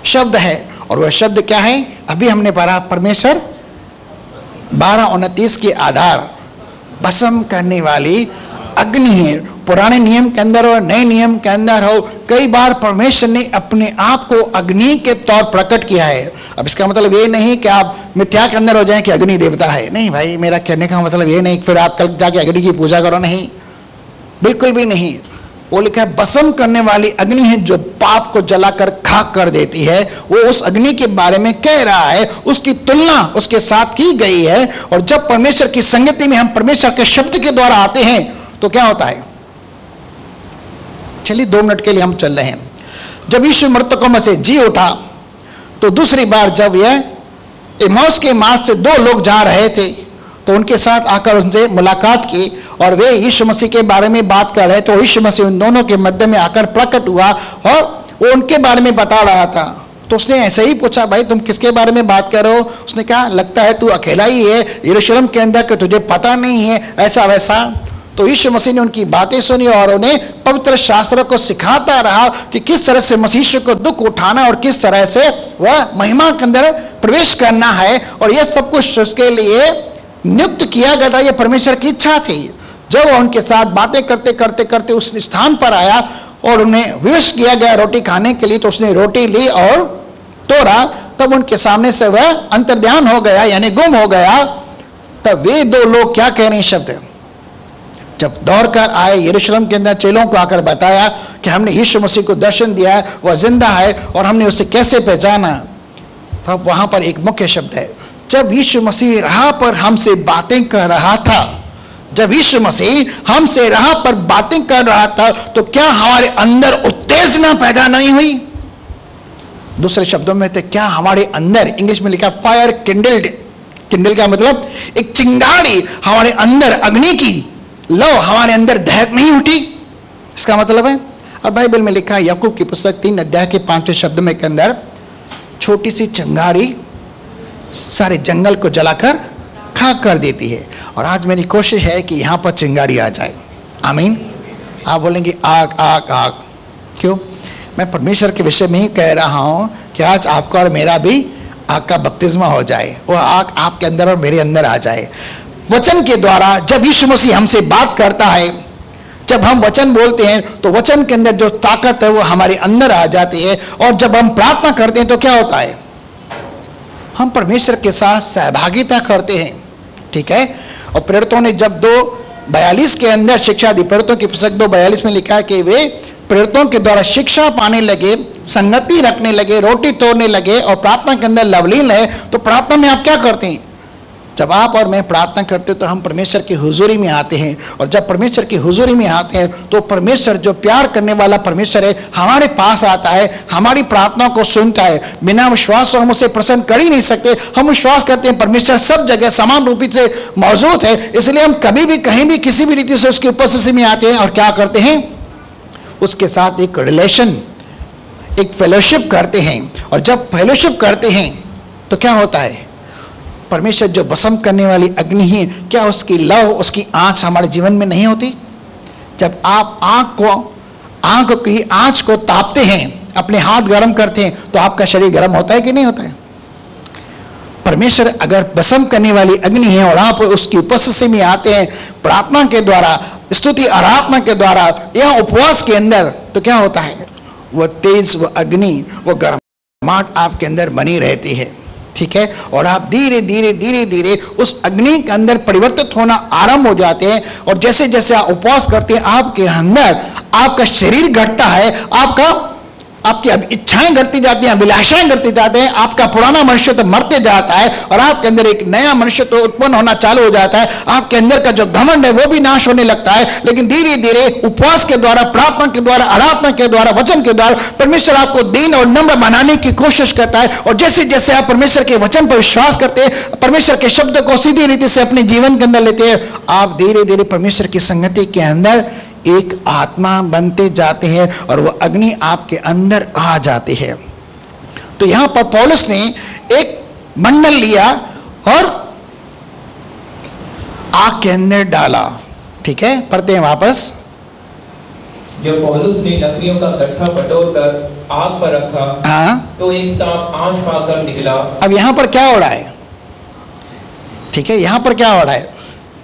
शब्द है, और वह शब्द क्या है, अभी हमने पढ़ा, परमेश्वर 12:29 के आधार भस्म करने वाली अग्नि है। पुराने नियम के अंदर और नए नियम के अंदर हो, कई बार परमेश्वर ने अपने आप को अग्नि के तौर प्रकट किया है। अब इसका मतलब ये नहीं कि आप मिथ्या के अंदर हो जाएं कि अग्नि देवता है, नहीं भाई, मेरा कहने का मतलब ये नहीं फिर आप कल जाके अग्नि की पूजा करो, नहीं, बिल्कुल भी नहीं। वो लिखा है भस्म करने वाली अग्नि है जो पाप को जलाकर खाक कर देती है। वो उस अग्नि के बारे में कह रहा है, उसकी तुलना उसके साथ की गई है। और जब परमेश्वर की संगति में हम परमेश्वर के शब्द के द्वारा आते हैं तो क्या होता है, चलिए 2 मिनट के लिए हम चल रहे हैं। जब यीशु मृतकों में से जी उठा तो दूसरी बार जब यह इम्माउस के मार्ग से 2 लोग जा रहे थे तो उनके साथ आकर उनसे मुलाकात की, और वे यीशु मसीह के बारे में बात कर रहे, तो यीशु मसीह उन दोनों के मध्य में आकर प्रकट हुआ और वो उनके बारे में बता रहा था। तो उसने ऐसे ही पूछा, भाई तुम किसके बारे में बात कर रहे हो? उसने कहा, लगता है तू अकेला ही है यरूशलेम के अंदर, कि तुझे पता नहीं है ऐसा वैसा। तो यीशु मसीह ने उनकी बातें सुनी और उन्हें पवित्र शास्त्रों को सिखाता रहा कि किस तरह से मसीह को दुख उठाना और किस तरह से वह महिमा के अंदर प्रवेश करना है, और यह सब कुछ उसके लिए नियुक्त किया गया था। यह परमेश्वर की इच्छा थी। जब वह उनके साथ बातें करते करते करते उस स्थान पर आया और उन्हें विवश किया गया रोटी खाने के लिए, तो उसने रोटी ली और तोड़ा, तब उनके सामने से वह अंतर्ध्यान हो गया, यानी गुम हो गया। तब वे 2 लोग क्या कह रहे हैं शब्द, जब दौड़ कर आए यरूशलेम के अंदर, चेलों को आकर बताया कि हमने यीशु मसीह को दर्शन दिया है, वह जिंदा है और हमने उसे कैसे पहचाना। तब वहां पर एक मुख्य शब्द है, जब यीशु मसीह राह पर हमसे बातें कर रहा था, जब यीशु मसीह हमसे राह पर बातें कर रहा था, तो क्या हमारे अंदर उत्तेजना पैदा नहीं हुई? दूसरे शब्दों में तो क्या हमारे अंदर, इंग्लिश में लिखा फायर किंडल्ड, किंडल का मतलब एक चिंगारी, हमारे अंदर अग्नि की लो हमारे अंदर दहक नहीं उठी, इसका मतलब है। और बाइबल में लिखा है, याकूब की पुस्तक 3 अध्याय के 5वें शब्द में के अंदर, छोटी सी चिंगारी सारे जंगल को जलाकर खाक कर देती है। और आज मेरी कोशिश है कि यहाँ पर चिंगारी आ जाए, आमीन। आप बोलेंगे आग आग आग, क्यों? मैं परमेश्वर के विषय में ही कह रहा हूँ कि आज आपका और मेरा भी आग का बपतिस्मा हो जाए, वो आग आपके अंदर और मेरे अंदर आ जाए। वचन के द्वारा जब यीशु मसीह हमसे बात करता है, जब हम वचन बोलते हैं, तो वचन के अंदर जो ताकत है वो हमारे अंदर आ जाती है। और जब हम प्रार्थना करते हैं तो क्या होता है, हम परमेश्वर के साथ सहभागिता करते हैं, ठीक है। और प्रेरितों ने जब 2:42 के अंदर शिक्षा दी, प्रेरितों की पुस्तक 2:42 में लिखा है कि वे प्रेरितों के द्वारा शिक्षा पाने लगे, संगति रखने लगे, रोटी तोड़ने लगे और प्रार्थना के अंदर लवलीन है। तो प्रार्थना में आप क्या करते हैं, जब आप और मैं प्रार्थना करते तो हम परमेश्वर की हुजूरी में आते हैं। और जब परमेश्वर की हुजूरी में आते हैं तो परमेश्वर, जो प्यार करने वाला परमेश्वर है, हमारे पास आता है, हमारी प्रार्थना को सुनता है। बिना विश्वास तो हम उसे प्रसन्न कर ही नहीं सकते। हम विश्वास करते हैं परमेश्वर सब जगह समान रूप से मौजूद है, इसलिए हम कभी भी कहीं भी किसी भी रीति से उसकी उपस्थिति में आते हैं और क्या करते हैं, उसके साथ एक रिलेशन, एक फेलोशिप करते हैं। और जब फेलोशिप करते हैं तो क्या होता है, परमेश्वर जो भस्म करने वाली अग्नि है, क्या उसकी लौ, उसकी आंच हमारे जीवन में नहीं होती? जब आप आंख की आंच को तापते हैं, अपने हाथ गर्म करते हैं, तो आपका शरीर गर्म होता है कि नहीं होता है? परमेश्वर अगर भस्म करने वाली अग्नि है और आप उसकी उपस्थिति में आते हैं प्रार्थना के द्वारा, स्तुति आराधना के द्वारा या उपवास के अंदर, तो क्या होता है? वो तेज, वो अग्नि, वो गर्माहट आपके अंदर बनी रहती है। ठीक है, और आप धीरे धीरे धीरे धीरे उस अग्नि के अंदर परिवर्तित होना आरंभ हो जाते हैं। और जैसे जैसे आप उपवास करते हैं आपके अंदर आपका शरीर घटता है, आपकी इच्छाएं घटती जाती हैं, अभिलाषाएं घटती जाते हैं, आपका पुराना मनुष्य तो मरते जाता है और आपके अंदर एक नया मनुष्य तो उत्पन्न होना चालू हो जाता है। आपके अंदर का जो घमंड है वो भी नाश होने लगता है। लेकिन धीरे धीरे उपवास के द्वारा, प्रार्थना के द्वारा, आराधना के द्वारा, वचन के द्वारा परमेश्वर आपको दीन और नम्र बनाने की कोशिश करता है। और जैसे जैसे आप परमेश्वर के वचन पर विश्वास करते हैं, परमेश्वर के शब्द को सीधी रीति से अपने जीवन के अंदर लेते हैं, आप धीरे धीरे परमेश्वर की संगति के अंदर एक आत्मा बनते जाते हैं और वो अग्नि आपके अंदर आ जाती है। तो यहां पर पौलुस ने एक मंडल लिया और आग के अंदर डाला। ठीक है, पढ़ते हैं वापस। जब पौलुस ने लकड़ियों का गट्ठा बटोरकर आग पर रखा, तो एक सांप आंच पाकर निकला। अब यहां पर क्या हो रहा है? ठीक है, यहां पर क्या हो रहा है?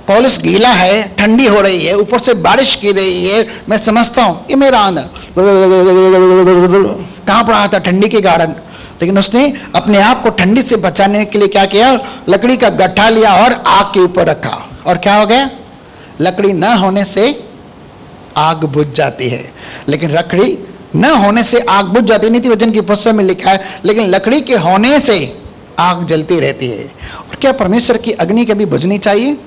पौलुस गीला है, ठंडी हो रही है, ऊपर से बारिश की रही है। मैं समझता हूं ये मेरा अंदर कहां पर आया था? ठंडी के कारण। लेकिन उसने अपने आप को ठंडी से बचाने के लिए क्या किया? लकड़ी का गट्ठा लिया और आग के ऊपर रखा। और क्या हो गया? लकड़ी न होने से आग बुझ जाती है। लेकिन लकड़ी न होने से आग बुझ जाती है, नीति वचन की पुस्तक में लिखा है। लेकिन लकड़ी के होने से आग जलती रहती है। और क्या परमेश्वर की अग्नि कभी बुझनी चाहिए?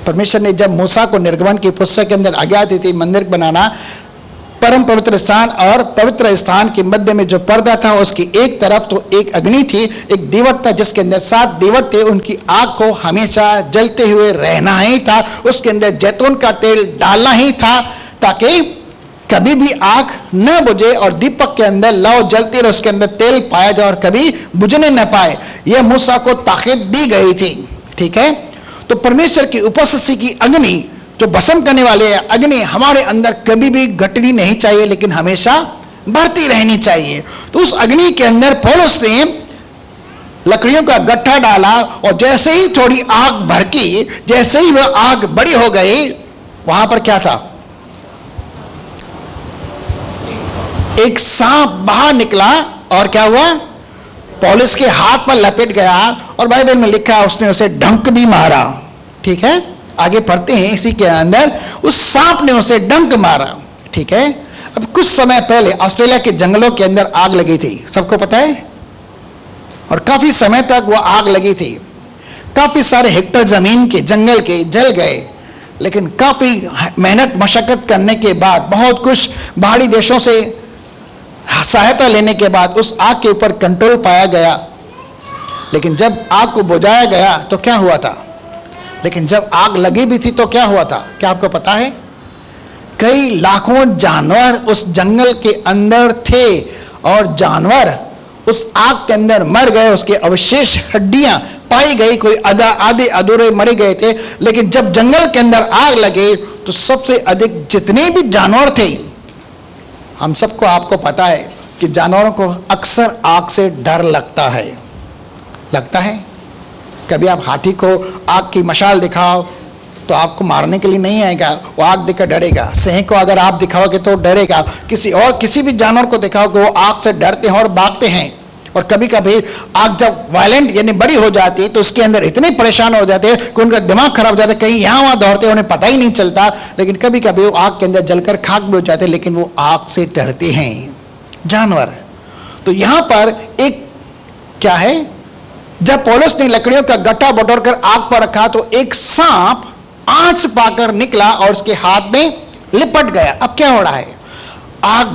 परमेश्वर ने जब मूसा को निर्गमन की पुस्तक के अंदर आज्ञा दी थी मंदिर बनाना, परम पवित्र स्थान और पवित्र स्थान के मध्य में जो पर्दा था उसकी एक तरफ तो एक अग्नि थी, एक दीवट था जिसके अंदर 7 दीवट थे। उनकी आग को हमेशा जलते हुए रहना ही था। उसके अंदर जैतून का तेल डालना ही था ताकि कभी भी आग न बुझे और दीपक के अंदर लौ जलती रहे, उसके अंदर तेल पाया जाए और कभी बुझने न पाए। यह मूसा को ताकीद दी गई थी। ठीक है, तो परमेश्वर की उपस्थिति की अग्नि जो भस्म करने वाले है अग्नि हमारे अंदर कभी भी घटनी नहीं चाहिए, लेकिन हमेशा बढ़ती रहनी चाहिए। तो उस अग्नि के अंदर पौलुस ने लकड़ियों का गट्ठा डाला और जैसे ही थोड़ी आग भड़की, जैसे ही वह आग बड़ी हो गई, वहां पर क्या था? एक सांप बाहर निकला और क्या हुआ? पौलुस के हाथ पर लपेट गया और बाइबल में लिखा है उसने उसे डंक भी मारा। ठीक है, आगे पढ़ते हैं। इसी के अंदर उस सांप ने उसे डंक मारा। ठीक है, अब कुछ समय पहले ऑस्ट्रेलिया के जंगलों के अंदर आग लगी थी, सबको पता है, और काफी समय तक वो आग लगी थी। काफी सारे हेक्टर जमीन के जंगल के जल गए। लेकिन काफी मेहनत मशक्कत करने के बाद, बहुत कुछ बाहरी देशों से सहायता लेने के बाद उस आग के ऊपर कंट्रोल पाया गया। लेकिन जब आग को बुझाया गया तो क्या हुआ था? लेकिन जब आग लगी भी थी तो क्या हुआ था? क्या आपको पता है? कई लाखों जानवर उस जंगल के अंदर थे और जानवर उस आग के अंदर मर गए। उसके अवशेष हड्डियां पाई गई, कोई आधे अधूरे मरे गए थे। लेकिन जब जंगल के अंदर आग लगे तो सबसे अधिक जितने भी जानवर थे, हम सबको आपको पता है कि जानवरों को अक्सर आग से डर लगता है। कभी आप हाथी को आग की मशाल दिखाओ तो आपको मारने के लिए नहीं आएगा, वो आग देखकर डरेगा। सिंह को अगर आप दिखाओगे तो डरेगा। किसी भी जानवर को दिखाओ कि वो आग से डरते हैं और भागते हैं। और कभी कभी आग जब वायलेंट यानी बड़ी हो जाती है तो उसके अंदर इतने परेशान हो जाते हैं कि उनका दिमाग खराब हो जाता है, कहीं यहाँ वहाँ दौड़ते हैं, उन्हें पता ही नहीं चलता। लेकिन कभी कभी वो आग के अंदर जलकर खाक भी हो जाते हैं, लेकिन वो आग से डरते हैं जानवर। तो यहाँ पर एक क्या है, जब पौलुस ने लकड़ियों का गट्ठा बटोरकर आग पर रखा तो एक सांप आंच पाकर निकला और उसके हाथ में लिपट गया। अब क्या हो रहा है? आग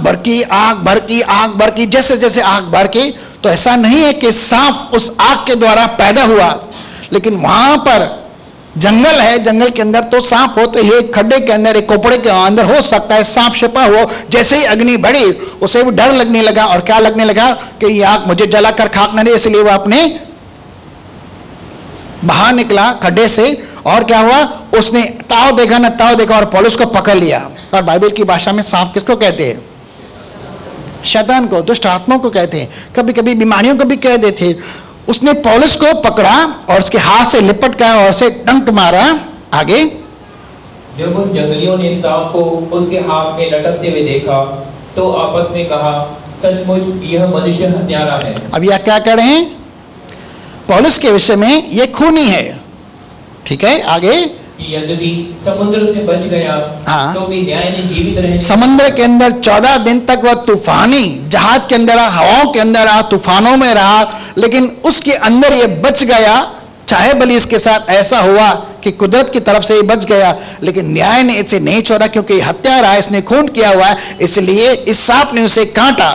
भड़की। जैसे जैसे आग भड़की तो ऐसा नहीं है कि सांप उस आग के द्वारा पैदा हुआ, लेकिन वहां पर जंगल है, जंगल के अंदर तो सांप होते ही एक खड्डे के अंदर, एक कोपड़े के अंदर हो सकता है सांप छिपा हो। जैसे ही अग्नि बढ़ी उसे भी डर लगने लगा। और क्या लगने लगा कि ये आग मुझे जलाकर खाक न दे, इसलिए वो अपने बाहर निकला खड्डे से। और क्या हुआ? उसने ताव देखा और पौलुस को पकड़ लिया। और बाइबल की भाषा में सांप किसको कहते हैं? शैतान को, दुष्ट आत्माओं को कहते हैं। कभी कभी बीमारियों को भी कह देते। उसने पौलुस को पकड़ा और उसके हाथ से लिपट गया और उसे डंक मारा। आगे, जब उन जंगलियों ने सांप को उसके हाथ में लटकते हुए देखा तो आपस में कहा, सचमुच यह मनुष्य हत्यारा है। अब यह क्या कह रहे हैं? पौलुस के विषय में ये खूनी है। ठीक है, आगे, यद्यपि समुद्र से बच गया हाँ। तो भी न्याय ने जीवित रहने समुद्र के अंदर 14 दिन तक वह तूफानी जहाज के अंदर रहा, हवाओं के अंदर रहा, तूफानों में रहा, लेकिन उसके अंदर ये बच गया। चाहे भले इसके साथ ऐसा हुआ कि कुदरत की तरफ से ही बच गया, लेकिन न्याय ने इसे नहीं छोड़ा क्योंकि हत्यारा है, इसने खून किया हुआ है, इसलिए इस सांप ने उसे काटा।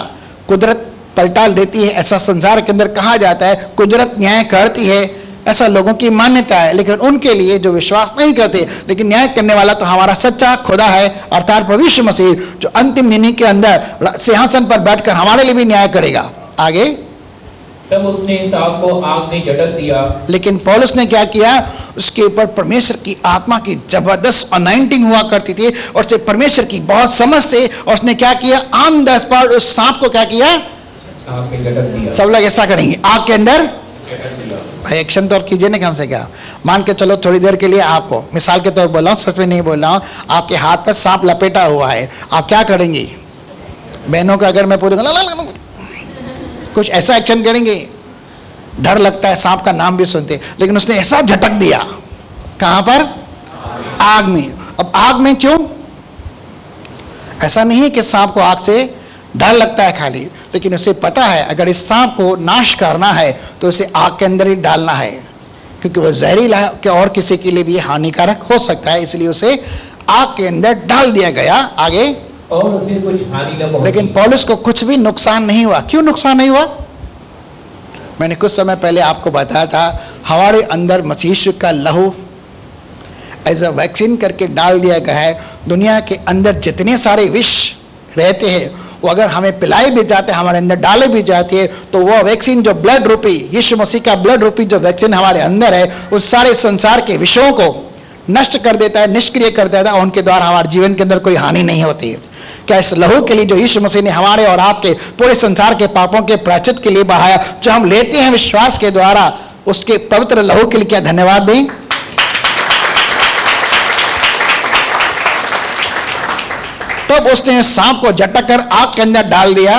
कुदरत पलटा लेती है, ऐसा संसार के अंदर कहा जाता है। कुदरत न्याय करती है, ऐसा लोगों की मान्यता है, लेकिन उनके लिए जो विश्वास नहीं करते, लेकिन न्याय करने वाला तो हमारा सच्चा खुदा है, अर्थात प्रभु यीशु मसीह, जो अंतिम दिन के अंदर सिंहासन पर बैठकर हमारे लिए भी न्याय करेगा। आगे, तब उसने सांप को आग में झटक दिया। लेकिन पौलुस ने क्या किया? उसके ऊपर परमेश्वर की आत्मा की जबरदस्त अनाइंटिंग हुआ करती थी और उससे परमेश्वर की बहुत समझ से, और उसने क्या किया? ऑन द स्पॉट उस सांप को क्या किया? आग में झटक दिया। सब लोग ऐसा करेंगे, आग के अंदर भाई एक्शन तो और कीजिए ना, हमसे क्या? मान के चलो थोड़ी देर के लिए आपको मिसाल के तौर पर बोल रहा हूँ, सच में नहीं बोल रहा हूँ, आपके हाथ पर सांप लपेटा हुआ है, आप क्या करेंगी? बहनों का अगर मैं पूरे कुछ ऐसा एक्शन करेंगे, डर लगता है, सांप का नाम भी सुनते, लेकिन उसने ऐसा झटक दिया। कहां पर? आग में। अब आग में क्यों? ऐसा नहीं है कि सांप को आग से डर लगता है खाली, लेकिन उसे पता है अगर इस सांप को नाश करना है तो उसे आग के अंदर ही डालना है, क्योंकि वह जहरीला है कि और किसी के लिए भी हानिकारक हो सकता है, इसलिए उसे आग के अंदर डाल दिया गया। आगे, और उसे कुछ हानि न पहुंची। लेकिन पौलुस को कुछ भी नुकसान नहीं हुआ। क्यों नुकसान नहीं हुआ? मैंने कुछ समय पहले आपको बताया था, हमारे अंदर मसीह यीशु का लहू एज अ वैक्सीन करके डाल दिया गया है। दुनिया के अंदर जितने सारे विष रहते हैं वो अगर हमें पिलाई भी जाते हैं, हमारे अंदर डाले भी जाती है, तो वो वैक्सीन जो ब्लड रूपी यीशु मसीह का ब्लड रूपी जो वैक्सीन हमारे अंदर है, उस सारे संसार के विषयों को नष्ट कर देता है, निष्क्रिय कर देता है, और उनके द्वारा हमारे जीवन के अंदर कोई हानि नहीं होती है। क्या इस लहू के लिए जो यीशु मसीह ने हमारे और आपके पूरे संसार के पापों के प्रायश्चित के लिए बहाया, जो हम लेते हैं विश्वास के द्वारा, उसके पवित्र लहू के लिए क्या धन्यवाद दें? तब उसने सांप को झटक कर आग के अंदर डाल दिया,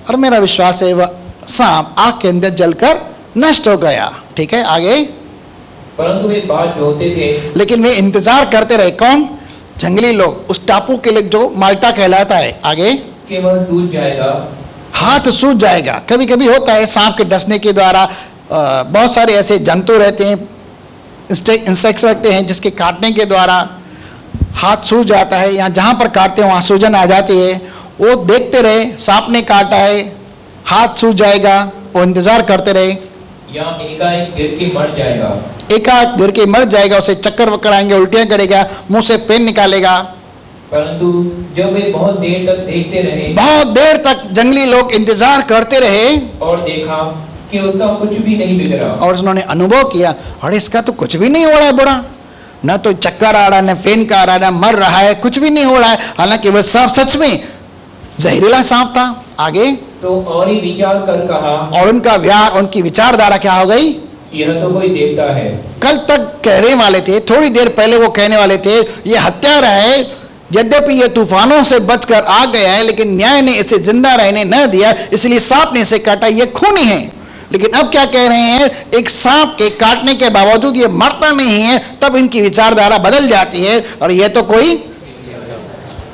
और मेरा विश्वास है वह सांप आग के अंदर जलकर नष्ट हो गया। ठीक है, आगे, परंतु वे बात जो होते थे, लेकिन वे इंतजार करते रहे। कौन? जंगली लोग, उस टापू के लिए जो माल्टा कहलाता है। आगे, कि वह सूझ जाएगा, हाथ सूझ जाएगा। कभी कभी होता है सांप के डसने के द्वारा, बहुत सारे ऐसे जंतु रहते हैं, इंसेक्ट्स रहते हैं, जिसके काटने के द्वारा हाथ सूज जाता है, या जहाँ पर काटते हैं वहाँ सूजन आ जाती है। वो देखते रहे, सांप ने काटा है, हाथ सूज जाएगा, वो इंतजार करते रहे। या एकाएक गिर के मर जाएगा, एकाएक गिर के मर जाएगा, उसे चक्कर वक्कर आएंगे, उल्टियाँ करेगा, मुंह से पेन निकालेगा। परंतु जब वे बहुत देर तक देखते रहे, बहुत देर तक जंगली लोग इंतजार करते रहे, और देखा कि उसका कुछ भी नहीं बिगड़ा, और उन्होंने अनुभव किया, अरे इसका तो कुछ भी नहीं हो रहा है बुरा, न तो चक्कर आ रहा है, न फेन का आ रहा है, न मर रहा है, कुछ भी नहीं हो रहा है। हालांकि वह सांप सच में जहरीला सांप था। आगे, तो और ही विचार कर कहा, और उनकी विचारधारा क्या हो गई? यह तो कोई देवता है। कल तक कहने वाले थे, थोड़ी देर पहले वो कहने वाले थे ये हत्यारा है, यद्यपि ये तूफानों से बचकर आ गया है, लेकिन न्याय ने इसे जिंदा रहने न दिया, इसलिए सांप ने इसे काटा, ये खूनी है। लेकिन अब क्या कह रहे हैं? एक सांप के काटने के बावजूद ये मरता नहीं है। तब इनकी विचारधारा बदल जाती है, और ये तो कोई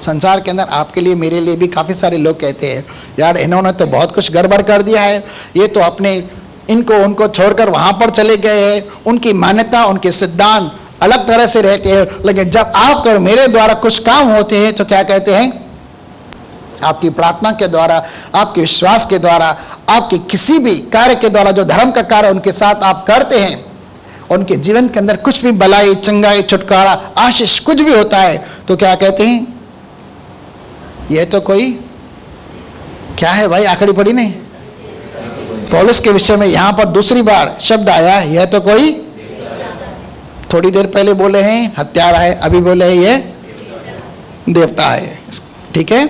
संसार के अंदर आपके लिए मेरे लिए भी काफ़ी सारे लोग कहते हैं, यार इन्होंने तो बहुत कुछ गड़बड़ कर दिया है, ये तो अपने उनको छोड़कर वहाँ पर चले गए हैं, उनकी मान्यता, उनके सिद्धांत अलग तरह से रहते हैं। लेकिन जब आप कर मेरे द्वारा कुछ काम होते हैं तो क्या कहते हैं? आपकी प्रार्थना के द्वारा, आपके विश्वास के द्वारा, आपके किसी भी कार्य के द्वारा, जो धर्म का कार्य उनके साथ आप करते हैं, उनके जीवन के अंदर कुछ भी भलाई, चंगाई, छुटकारा, आशीष कुछ भी होता है, तो क्या कहते हैं? यह तो कोई क्या है भाई, आखिरी पड़ी नहीं? पौलुस के विषय में यहां पर दूसरी बार शब्द आया, यह तो कोई, थोड़ी देर पहले बोले हैं हत्यारा है, अभी बोले हैं यह देवता है। ठीक है,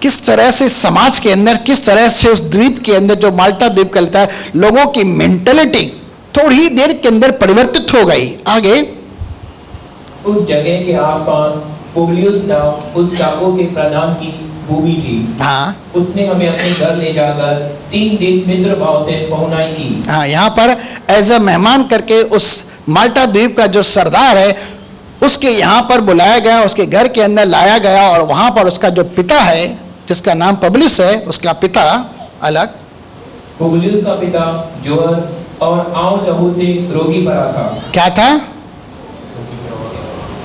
किस तरह से समाज के अंदर, किस तरह से उस द्वीप के अंदर जो माल्टा द्वीप कहलाता है, लोगों की मेंटेलिटी थोड़ी देर के अंदर परिवर्तित हो गई। आगे उस जगह के आसपास पुबलियुस नाम उस टापू के प्रधान की भूमि थी। हाँ, उसने हमें अपने घर ले जाकर 3 दिन मित्र भाव से पहुनाई की। हाँ, यहाँ पर एज अ मेहमान करके उस माल्टा द्वीप का जो सरदार है उसके यहाँ पर बुलाया गया, उसके घर के अंदर लाया गया, और वहाँ पर उसका जो पिता है जिसका नाम पबलियुस है, उसका पिता अलग, पुबलियुस का पिता ज्वर और आंव लहू से रोगी पड़ा था। क्या था?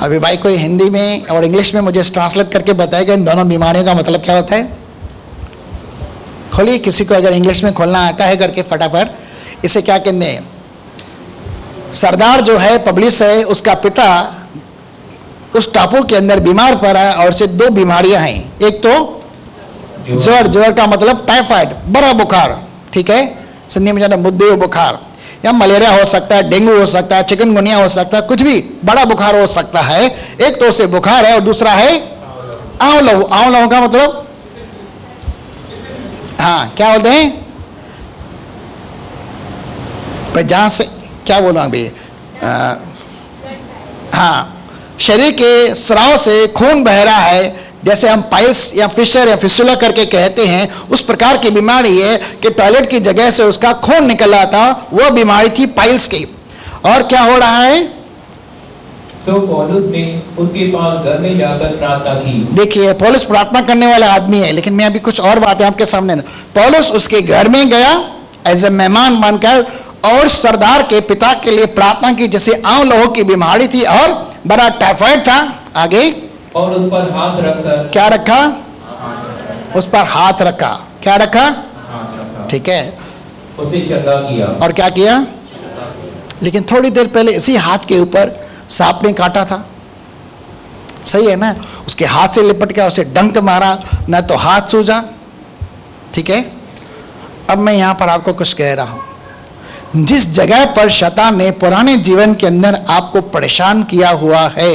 अभी भाई कोई हिंदी में और इंग्लिश में मुझे ट्रांसलेट करके बताएगा इन दोनों बीमारियों का मतलब क्या होता है। खोलिए, किसी को अगर इंग्लिश में खोलना आता है करके फटाफट। इसे क्या कहते हैं? सरदार जो है पबलियुस है, उसका पिता उस टापू के अंदर बीमार पड़ा है और उसे 2 बीमारियां हैं। एक तो ज्वर, ज्वर का मतलब टाइफाइड, बड़ा बुखार, ठीक है, सिंधी में जाना मुद्दे बुखार, या मलेरिया हो सकता है, डेंगू हो सकता है, चिकनगुनिया हो सकता है, कुछ भी बड़ा बुखार हो सकता है। एक तो उसे बुखार है और दूसरा है आंव लहू। आंव लहू का मतलब हाँ क्या बोलते हैं भाई, जहां से क्या बोलूं अभी, हाँ, शरीर के स्राव से खून बह रहा है, जैसे हम पाइल्स या फिशर या फिस्टुला करके कहते हैं, उस प्रकार की बीमारी है कि टॉयलेट की जगह से उसका खून निकल रहा था। वो बीमारी थी पाइल्स की। और क्या हो रहा है? सो पौलुस ने उसके पास घर में जाकर प्रार्थना की। देखिए, पौलुस प्रार्थना करने वाला आदमी है, लेकिन मैं अभी कुछ और बातें आपके सामने। पौलुस उसके घर में गया एज ए मेहमान बनकर और सरदार के पिता के लिए प्रार्थना की, जैसे आंव लहू की बीमारी थी और बड़ा टाइफाइड था। आगे, और उस पर हाथ रखकर, क्या रखा? उस पर हाथ रखा। क्या रखा? ठीक है, उसे चंगा किया। और क्या किया? लेकिन थोड़ी देर पहले इसी हाथ के ऊपर सांप ने काटा था, सही है ना? उसके हाथ से लिपट गया, उसे डंक मारा, ना तो हाथ सूजा, ठीक है। अब मैं यहां पर आपको कुछ कह रहा हूं। जिस जगह पर शैतान ने पुराने जीवन के अंदर आपको परेशान किया हुआ है,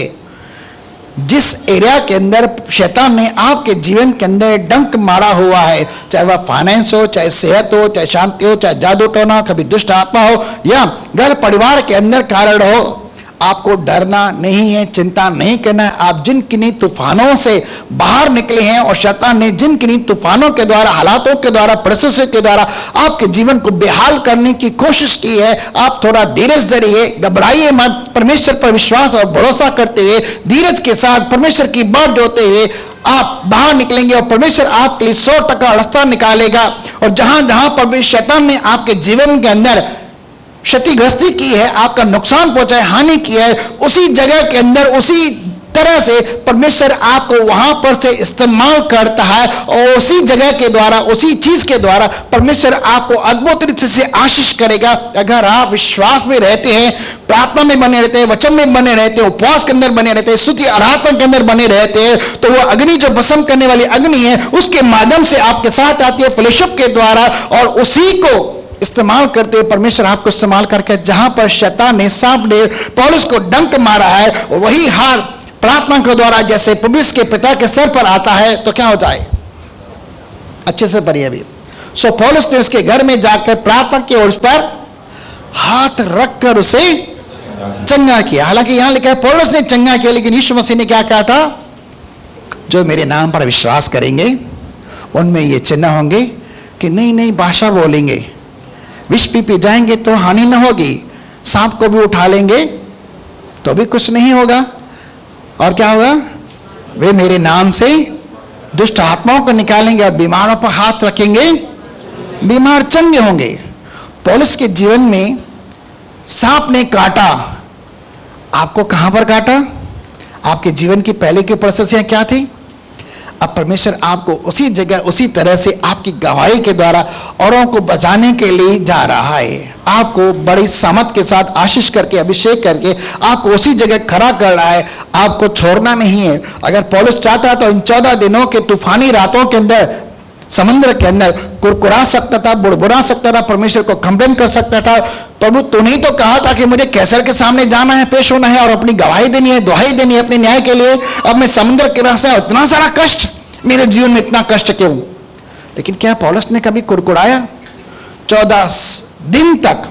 जिस एरिया के अंदर शैतान ने आपके जीवन के अंदर डंक मारा हुआ है, चाहे वह फाइनेंस हो, चाहे सेहत हो, चाहे शांति हो, चाहे जादू टोना, कभी दुष्ट आत्मा हो, या घर परिवार के अंदर कारण हो, आपको डरना नहीं है, चिंता नहीं करना है। आप जिन किन्हीं तूफानों से बाहर निकले हैं और शैतान ने जिन किन्हीं तूफानों के द्वारा, हालातों के द्वारा, परिस्थितियों के द्वारा आपके जीवन को बेहाल करने की कोशिश की है, आप थोड़ा धीरज धरिए, घबराइए मत। परमेश्वर पर विश्वास और भरोसा करते हुए धीरज के साथ परमेश्वर की बात जोते हुए आप बाहर निकलेंगे और परमेश्वर आपके लिए 100% रास्ता निकालेगा। और जहां जहां पर भी शैतान ने आपके जीवन के अंदर क्षतिग्रस्ती की है, आपका नुकसान पहुंचा है, हानि की है, उसी जगह के अंदर उसी तरह से परमेश्वर आपको वहां पर से इस्तेमाल करता है, और उसी जगह के द्वारा, उसी चीज के द्वारा परमेश्वर आपको अद्भुत रीति से आशीष करेगा। अगर आप विश्वास में रहते हैं, प्रार्थना में बने रहते हैं, वचन में बने रहते हैं, उपवास के अंदर बने रहते हैं, स्तुति आराधना के अंदर बने रहते हैं, तो वो अग्नि जो भस्म करने वाली अग्नि है, उसके माध्यम से आपके साथ आती है फेलोशिप के द्वारा, और उसी को इस्तेमाल करते हुए परमेश्वर आपको इस्तेमाल करके जहां पर शैतान ने, सांप ने पौलुस को डंक मारा है, वही हार प्रार्थना के द्वारा जैसे पबलियुस के पिता के सर पर आता है, तो क्या होता है? अच्छे से पढ़िए अभी। सो पौलुस ने उसके घर में जाकर प्रार्थना की और उस पर हाथ रखकर उसे चंगा किया। हालांकि यहां लिखा है पौलुस ने चंगा किया, लेकिन यीशु मसीह ने क्या कहा था? जो मेरे नाम पर विश्वास करेंगे उनमें ये चिन्ह होंगे कि नई नई भाषा बोलेंगे, विष पी जाएंगे तो हानि न होगी, सांप को भी उठा लेंगे तो भी कुछ नहीं होगा, और क्या होगा? वे मेरे नाम से दुष्ट आत्माओं को निकालेंगे और बीमारों पर हाथ रखेंगे, बीमार चंगे होंगे। पौलुस के जीवन में सांप ने काटा, आपको कहां पर काटा? आपके जीवन की पहले की परिस्थितियां क्या थी? अब परमेश्वर आपको उसी जगह, उसी तरह से आपकी गवाही के द्वारा औरों को बचाने के लिए जा रहा है। आपको बड़ी सामर्थ के साथ आशीष करके, अभिषेक करके आपको उसी जगह खड़ा कर रहा है। आपको छोड़ना नहीं है। अगर पौलुस चाहता तो इन 14 दिनों के तूफानी रातों के अंदर, समुद्र के अंदर कुरकुरा सकता था, बुड़बुड़ा सकता था, परमेश्वर को कंप्लेन कर सकता था, प्रभु तूने तो कहा था कि मुझे कैसर के सामने जाना है, पेश होना है और अपनी गवाही देनी है, दुहाई देनी है अपने न्याय के लिए। अब मैं समुद्र के रास्ते इतना सारा कष्ट, मेरे जीवन में इतना कष्ट क्यों? लेकिन क्या पौलुस ने कभी कुड़कुड़ाया? 14 दिन तक,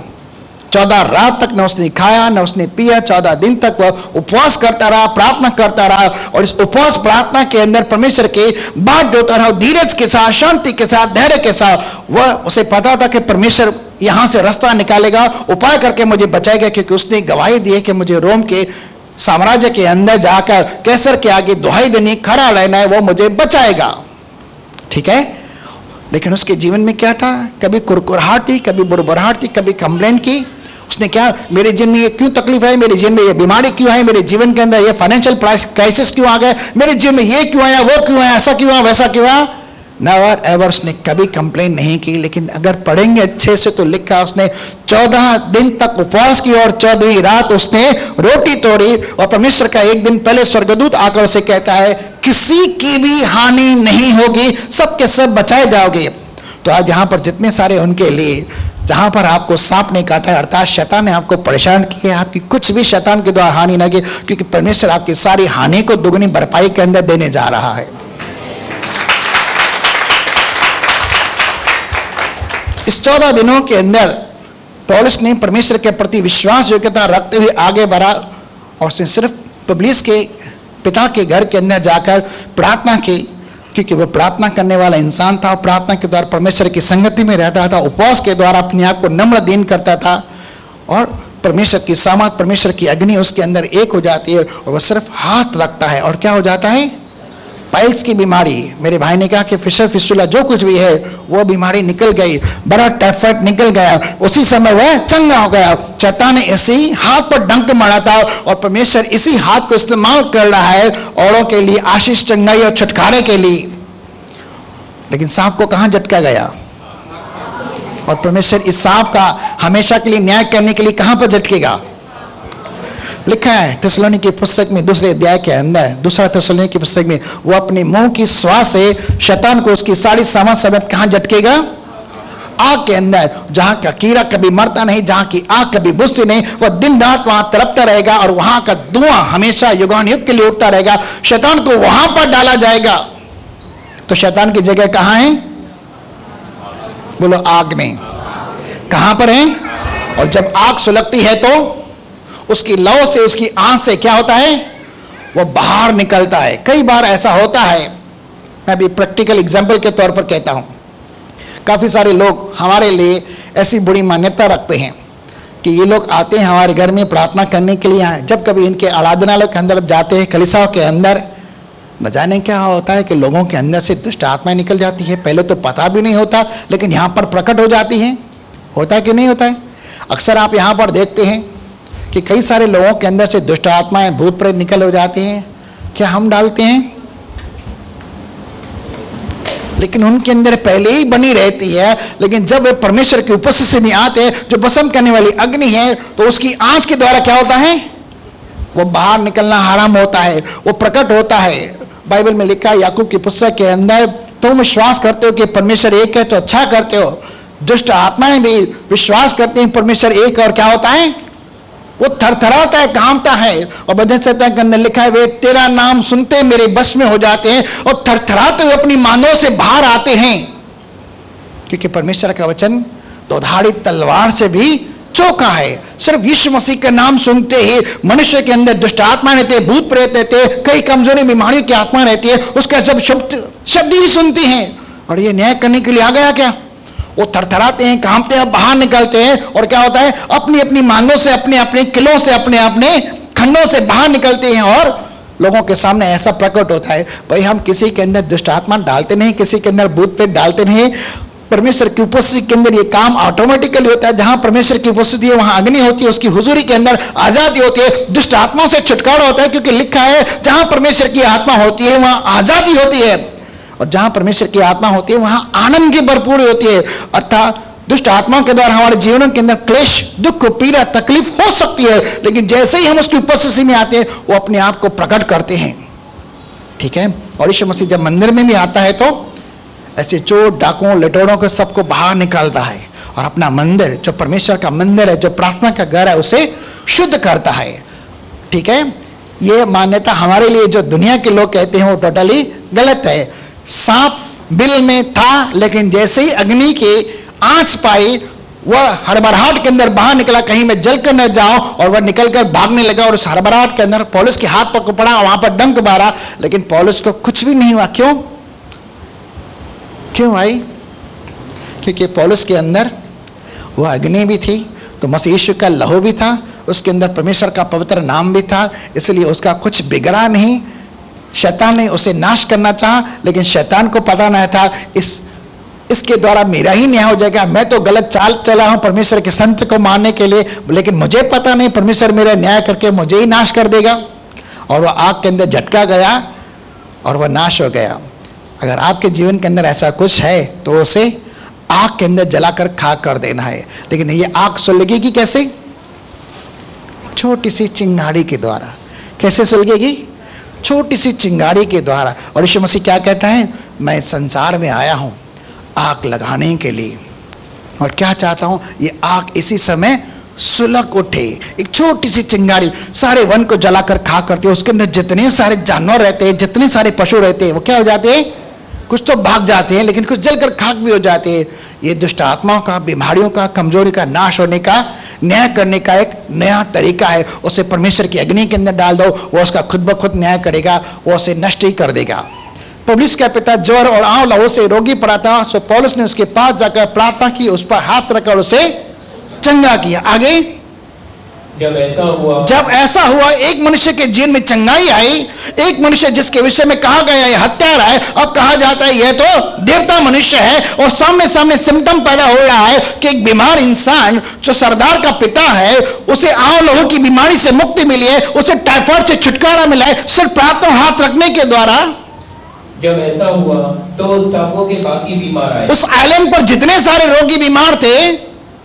14 रात तक न उसने खाया न उसने पिया, 14 दिन तक वह उपवास करता रहा, प्रार्थना करता रहा। और इस उपवास प्रार्थना के अंदर परमेश्वर की बात जोता रहा, धीरज के साथ, शांति के साथ, धैर्य के साथ। वह उसे पता था कि परमेश्वर यहां से रास्ता निकालेगा, उपाय करके मुझे बचाएगा, क्योंकि उसने गवाही दी है कि मुझे रोम के साम्राज्य के अंदर जाकर कैसर के आगे दुहाई देनी, खड़ा रहना है, वो मुझे बचाएगा। ठीक है, लेकिन उसके जीवन में क्या था? कभी कुरकुराहट थी, कभी बुरबुराहट थी, कभी कंप्लेन की। उसने क्या, मेरे जीवन में ये क्यों तकलीफ है, मेरे जीवन में ये बीमारी क्यों है, मेरे जीवन के अंदर ये फाइनेंशियल क्राइसिस क्यों आ गए, मेरे जीवन में ये क्यों आया, वो क्यों आया, ऐसा क्यों आया, वैसा क्यों आया? नेवर एवर उसने कभी कंप्लेन नहीं की। लेकिन अगर पढ़ेंगे अच्छे से तो लिखा उसने 14 दिन तक उपवास किया और 14वीं रात उसने रोटी तोड़ी। और परमेश्वर का एक दिन पहले स्वर्गदूत आकर से कहता है, किसी की भी हानि नहीं होगी, सबके सब बचाए जाओगे। तो आज यहाँ पर जितने सारे उनके लिए, जहां पर आपको सांप नहीं काटा है, अर्थात शैतान ने आपको परेशान किया, आपकी कुछ भी शैतान के द्वारा हानि न की, क्योंकि परमेश्वर आपकी सारी हानि को दुगनी भरपाई के अंदर देने जा रहा है। इस 14 दिनों के अंदर पौलुस ने परमेश्वर के प्रति विश्वास योग्यता रखते हुए आगे बढ़ा और उसने सिर्फ पब्लिस के पिता के घर के अंदर जाकर प्रार्थना की, क्योंकि वह प्रार्थना करने वाला इंसान था। प्रार्थना के द्वारा परमेश्वर की संगति में रहता था, उपवास के द्वारा अपने आप को नम्र दीन करता था और परमेश्वर की सामर्थ, परमेश्वर की अग्नि उसके अंदर एक हो जाती है और वह सिर्फ हाथ रखता है और क्या हो जाता है? पाइल्स की बीमारी। मेरे भाई ने कहा कि फिशर फिस्टुला जो कुछ भी है वो बीमारी निकल गई, बड़ा टाइफाइड निकल गया, उसी समय वह चंगा हो गया। शैतान ने इसी हाथ पर डंक मारा था और परमेश्वर इसी हाथ को इस्तेमाल कर रहा है औरों के लिए, आशीष, चंगाई और छुटकारे के लिए। लेकिन सांप को कहां झटका गया? और परमेश्वर इस सांप का हमेशा के लिए न्याय करने के लिए कहां पर झटकेगा? लिखा है थिस्सलुनीकी की पुस्तक में 2 अध्याय के अंदर, 2 थिस्सलुनीकी की पुस्तक में, वो अपने मुंह की श्वास से शैतान को उसकी सारी सामर्थ समेत कहां झटकेगा? आग के अंदर, जहां का कीड़ा कभी मरता नहीं, जहां की आग कभी बुझती नहीं, वह दिन रात वहां तड़पता रहेगा और वहां का धुआं हमेशा युगानुयुग के लिए उठता रहेगा। शैतान को वहां पर डाला जाएगा। तो शैतान की जगह कहां है? बोलो, आग में। कहां पर है? और जब आग सुलगती है तो उसकी लौ से, उसकी आंच से क्या होता है? वो बाहर निकलता है। कई बार ऐसा होता है, मैं भी प्रैक्टिकल एग्जांपल के तौर पर कहता हूं, काफी सारे लोग हमारे लिए ऐसी बुरी मान्यता रखते हैं कि ये लोग आते हैं हमारे घर में प्रार्थना करने के लिए। जब कभी इनके आराधनालय के अंदर जाते हैं, कलीसियाओं के अंदर, न जाने क्या होता है कि लोगों के अंदर से दुष्ट आत्माएं निकल जाती है। पहले तो पता भी नहीं होता, लेकिन यहाँ पर प्रकट हो जाती है। होता है कि नहीं होता है? अक्सर आप यहाँ पर देखते हैं कि कई सारे लोगों के अंदर से दुष्ट आत्माएं, भूत प्रेत निकल हो जाती हैं। क्या हम डालते हैं? लेकिन उनके अंदर पहले ही बनी रहती है। लेकिन जब वे परमेश्वर की उपस्थिति में आते हैं, जो भस्म करने वाली अग्नि है, तो उसकी आंच के द्वारा क्या होता है? वो बाहर निकलना हराम होता है, वो प्रकट होता है। बाइबल में लिखा है याकूब की पुस्तक के अंदर, तुम विश्वास करते हो कि परमेश्वर एक है तो अच्छा करते हो। दुष्ट आत्माएं भी विश्वास करते हैं परमेश्वर एक, और क्या होता है? वो थरथराता है, कांपता है। और भजन संहिता के अंदर लिखा है, वे तेरा नाम सुनते मेरे बस में हो जाते हैं और थरथराते हुए अपनी मांगों से बाहर आते हैं। क्योंकि परमेश्वर का वचन दोधारी तलवार से भी चौका है। सिर्फ यीशु मसीह का नाम सुनते ही मनुष्य के अंदर दुष्ट आत्मा रहते, भूत प्रेत रहते, कई कमजोरी बीमारियों की आत्मा रहती है, उसका जब शब्द ही सुनती हैं। और ये न्याय करने के लिए आ गया क्या? वो थरथराते हैं, कांपते हैं, बाहर निकलते हैं। और क्या होता है? अपनी अपनी मांगों से, अपने अपने किलों से, अपने अपने खंडों से बाहर निकलते हैं और लोगों के सामने ऐसा प्रकट होता है, भाई हम किसी के अंदर दुष्ट आत्मा डालते नहीं, किसी के अंदर भूत प्रेत डालते नहीं। परमेश्वर की उपस्थिति के अंदर ये काम ऑटोमेटिकली होता है। जहां परमेश्वर की उपस्थिति है वहां अग्नि होती है, उसकी हुजूरी के अंदर आजादी होती है, दुष्ट आत्माओं से छुटकारा होता है। क्योंकि लिखा है जहां परमेश्वर की आत्मा होती है वहां आजादी होती है, और जहां परमेश्वर की आत्मा होती है वहां आनंद की भरपूरी होती है। अर्थात दुष्ट आत्माओं के द्वारा हमारे जीवन के अंदर क्लेश, दुख, पीड़ा, तकलीफ हो सकती है, लेकिन जैसे ही हम उसकी उपस्थिति में आते हैं वो अपने आप को प्रकट करते हैं। ठीक है? और यीशु मसीह जब मंदिर में भी आता है तो ऐसे चोर, डाकुओं, लटोरों को सबको बाहर निकालता है और अपना मंदिर, जो परमेश्वर का मंदिर है, जो प्रार्थना का घर है, उसे शुद्ध करता है। ठीक है? ये मान्यता हमारे लिए, जो दुनिया के लोग कहते हैं, वो टोटली गलत है। सांप बिल में था, लेकिन जैसे ही अग्नि की आंच पाई वह हड़बड़ाहट के अंदर बाहर निकला, कहीं मैं जल कर न जाऊं, और वह निकलकर भागने लगा। और उस हड़बड़ाहट के अंदर पौलुस के हाथ पर पड़ा, वहां पर डंक मारा, लेकिन पौलुस को कुछ भी नहीं हुआ। क्यों? क्यों भाई? क्योंकि पौलुस के अंदर वह अग्नि भी थी, तो मसीह यीशु का लहू भी था, उसके अंदर परमेश्वर का पवित्र नाम भी था, इसलिए उसका कुछ बिगड़ा नहीं। शैतान ने उसे नाश करना चाहा, लेकिन शैतान को पता नहीं था इसके द्वारा मेरा ही न्याय हो जाएगा। मैं तो गलत चाल चला हूं परमेश्वर के संत को मारने के लिए, लेकिन मुझे पता नहीं परमेश्वर मेरा न्याय करके मुझे ही नाश कर देगा। और वह आग के अंदर झटका गया और वह नाश हो गया। अगर आपके जीवन के अंदर ऐसा कुछ है तो उसे आग के अंदर जलाकर खाक कर देना है। लेकिन ये आग सुलगेगी कैसे? छोटी सी चिंगारी के द्वारा। कैसे सुलगेगी? छोटी सी चिंगारी के द्वारा। और यीशु मसीह क्या कहता है? मैं संसार में आया हूं आग लगाने के लिए, और क्या चाहता हूं? ये आग इसी समय सुलग उठे। एक छोटी सी चिंगारी सारे वन को जलाकर खा करती है। उसके अंदर जितने सारे जानवर रहते हैं, जितने सारे पशु रहते हैं, वो क्या हो जाते हैं? कुछ तो भाग जाते हैं, लेकिन कुछ जलकर खाक भी हो जाते हैं। ये दुष्ट आत्माओं का, बीमारियों का, कमजोरी का नाश होने का, न्याय करने का एक नया तरीका है। उसे परमेश्वर की अग्नि के अंदर डाल दो, वो उसका खुद ब खुद न्याय करेगा, वो उसे नष्ट ही कर देगा। पौलुस का पिता ज्वर और आंव लहू से रोगी पड़ा था, सो पौलुस ने उसके पास जाकर प्रार्थना की, उस पर हाथ रखकर उसे चंगा किया। आगे जब ऐसा हुआ एक मनुष्य के जीवन में चंगाई आई। एक मनुष्य जिसके विषय में कहा गया है हत्यारा है, अब कहा जाता है यह तो देवता मनुष्य है। और सामने सामने सिम्टम पैदा हो रहा है कि एक बीमार इंसान जो सरदार का पिता है, उसे आंव लहू की बीमारी से मुक्ति मिली है, उसे टाइफाइड से छुटकारा मिला है सिर्फ प्रार्थना हाथ रखने के द्वारा। जब ऐसा हुआ तो उस टापू के बाकी बीमार आए। उस आइलैंड पर जितने सारे रोगी बीमार थे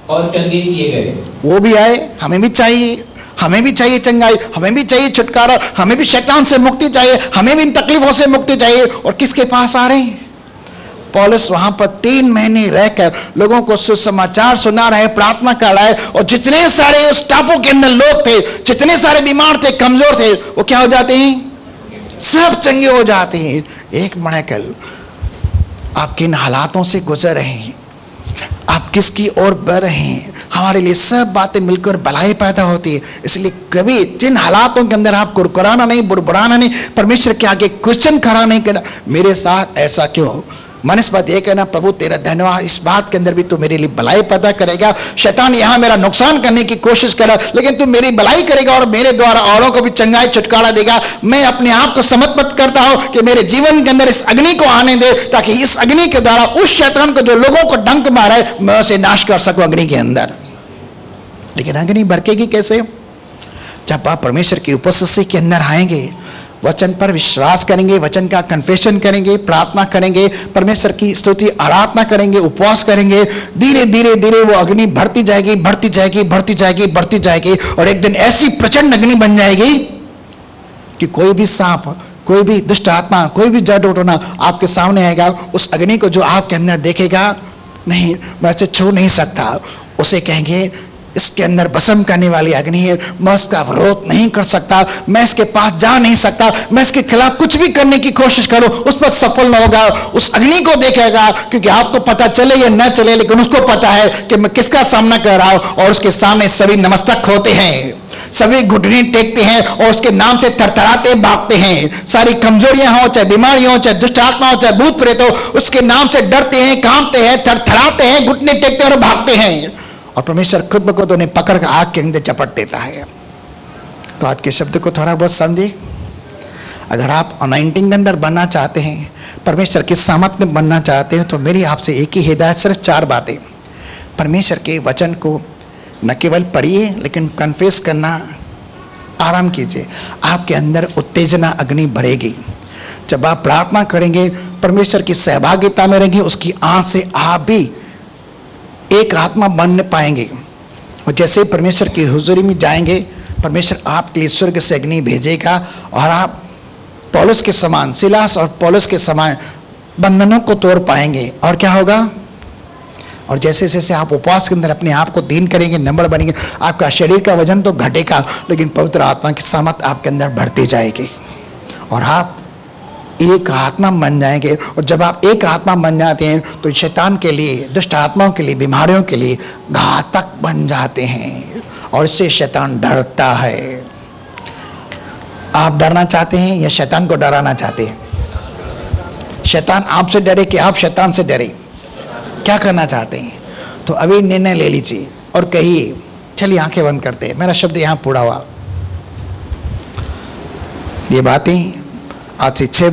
और चंगे किए गए, वो भी आए। हमें भी चाहिए, हमें भी चाहिए चंगाई, हमें भी चाहिए छुटकारा, हमें भी शैतान से मुक्ति चाहिए, हमें भी इन तकलीफों से मुक्ति चाहिए। और किसके पास आ रहे हैं? पौलुस वहां पर 3 महीने रहकर लोगों को सुसमाचार सुना रहे, प्रार्थना कर रहा है। और जितने सारे उस टापू के अंदर लोग थे, जितने सारे बीमार थे, कमजोर थे, वो क्या हो जाते हैं? सब चंगे हो जाते हैं। एक मणकल आप किन हालातों से गुजर रहे हैं, आप किसकी ओर बढ़ रहे हैं, हमारे लिए सब बातें मिलकर भलाई पैदा होती है। इसलिए कभी जिन हालातों के अंदर आप कुरकुराना नहीं, बुरबुराना नहीं, परमेश्वर के आगे क्वेश्चन खड़ा नहीं करना, मेरे साथ ऐसा क्यों? मन इस बात ये कहना, प्रभु तेरा धन्यवाद, इस बात के अंदर भी तू मेरे लिए भलाई पैदा करेगा। शैतान यहाँ मेरा नुकसान करने की कोशिश करा, लेकिन तू मेरी भलाई करेगा और मेरे द्वारा औरों को भी चंगाई छुटकारा देगा। मैं अपने आप को समर्पित करता हूँ कि मेरे जीवन के अंदर इस अग्नि को आने दे, ताकि इस अग्नि के द्वारा उस शैतान को जो लोगों को डंक मारा है, मैं उसे नाश कर सकूं अग्नि के अंदर। लेकिन अग्नि भड़केगी कैसे? जब आप परमेश्वर की उपस्थिति के अंदर आएंगे, वचन पर विश्वास करेंगे, वचन का कन्फेशन करेंगे, प्रार्थना करेंगे, परमेश्वर की स्तुति आराधना करेंगे, उपवास करेंगे, धीरे धीरे धीरे वो अग्नि बढ़ती जाएगी, बढ़ती जाएगी, बढ़ती जाएगी, बढ़ती जाएगी। और एक दिन ऐसी प्रचंड अग्नि बन जाएगी कि कोई भी सांप, कोई भी दुष्ट आत्मा, कोई भी जड़ उठना आपके सामने आएगा, उस अग्नि को जो आपके अंदर देखेगा, नहीं मैं इसे छू नहीं सकता, उसे कहेंगे इसके अंदर भस्म करने वाली अग्नि है, मैं उसका विरोध नहीं कर सकता, मैं इसके पास जा नहीं सकता, मैं इसके खिलाफ कुछ भी करने की कोशिश करूं उस पर सफल न होगा। उस अग्नि को देखेगा, क्योंकि आपको पता चले या न चले, लेकिन उसको पता है कि मैं किसका सामना कर रहा हूं। और उसके सामने सभी नमस्तक होते हैं, सभी घुटने टेकते हैं और उसके नाम से थरथराते भागते हैं। सारी कमजोरियां हो, चाहे बीमारियां हो, चाहे दुष्ट आत्मा हो, चाहे भूत प्रेत हो, उसके नाम से डरते हैं, कांपते हैं, थरथराते हैं, घुटने टेकते हैं और भागते हैं। और परमेश्वर खुद ब खुद उन्हें पकड़ कर आग के अंदर चपट देता है। तो आज के शब्द को थोड़ा बहुत समझे। अगर आप अनॉइंटिंग के अंदर बनना चाहते हैं, परमेश्वर की सामत में बनना चाहते हैं, तो मेरी आपसे एक ही हिदायत, सिर्फ 4 बातें। परमेश्वर के वचन को न केवल पढ़िए, लेकिन कन्फेस करना आराम कीजिए। आपके अंदर उत्तेजना अग्नि बढ़ेगी। जब आप प्रार्थना करेंगे, परमेश्वर की सहभागिता में रहेंगे, उसकी आँख से आप भी एक आत्मा बन पाएंगे। और जैसे परमेश्वर की हुजूरी में जाएंगे, परमेश्वर आपके लिए स्वर्ग से अग्नि भेजेगा और आप पौलुस के समान, सिलास और पौलुस के समान बंधनों को तोड़ पाएंगे। और क्या होगा? और जैसे जैसे आप उपवास के अंदर अपने आप को दीन करेंगे, नम्र बनेंगे, आपका शरीर का वजन तो घटेगा, लेकिन पवित्र आत्मा की सामर्थ आपके अंदर बढ़ती जाएगी और आप एक आत्मा बन जाएंगे। और जब आप एक आत्मा बन जाते हैं तो शैतान के लिए, दुष्ट आत्माओं के लिए, बीमारियों के लिए घातक बन जाते हैं और इससे शैतान डरता है। आप डरना चाहते हैं या शैतान को डराना चाहते हैं? शैतान आपसे डरे कि आप शैतान से डरे? क्या करना चाहते हैं? तो अभी निर्णय ले लीजिए और कहिए, चलिए आंखें बंद करते हैं, मेरा शब्द यहाँ पूरा हुआ। ये बातें आज से 6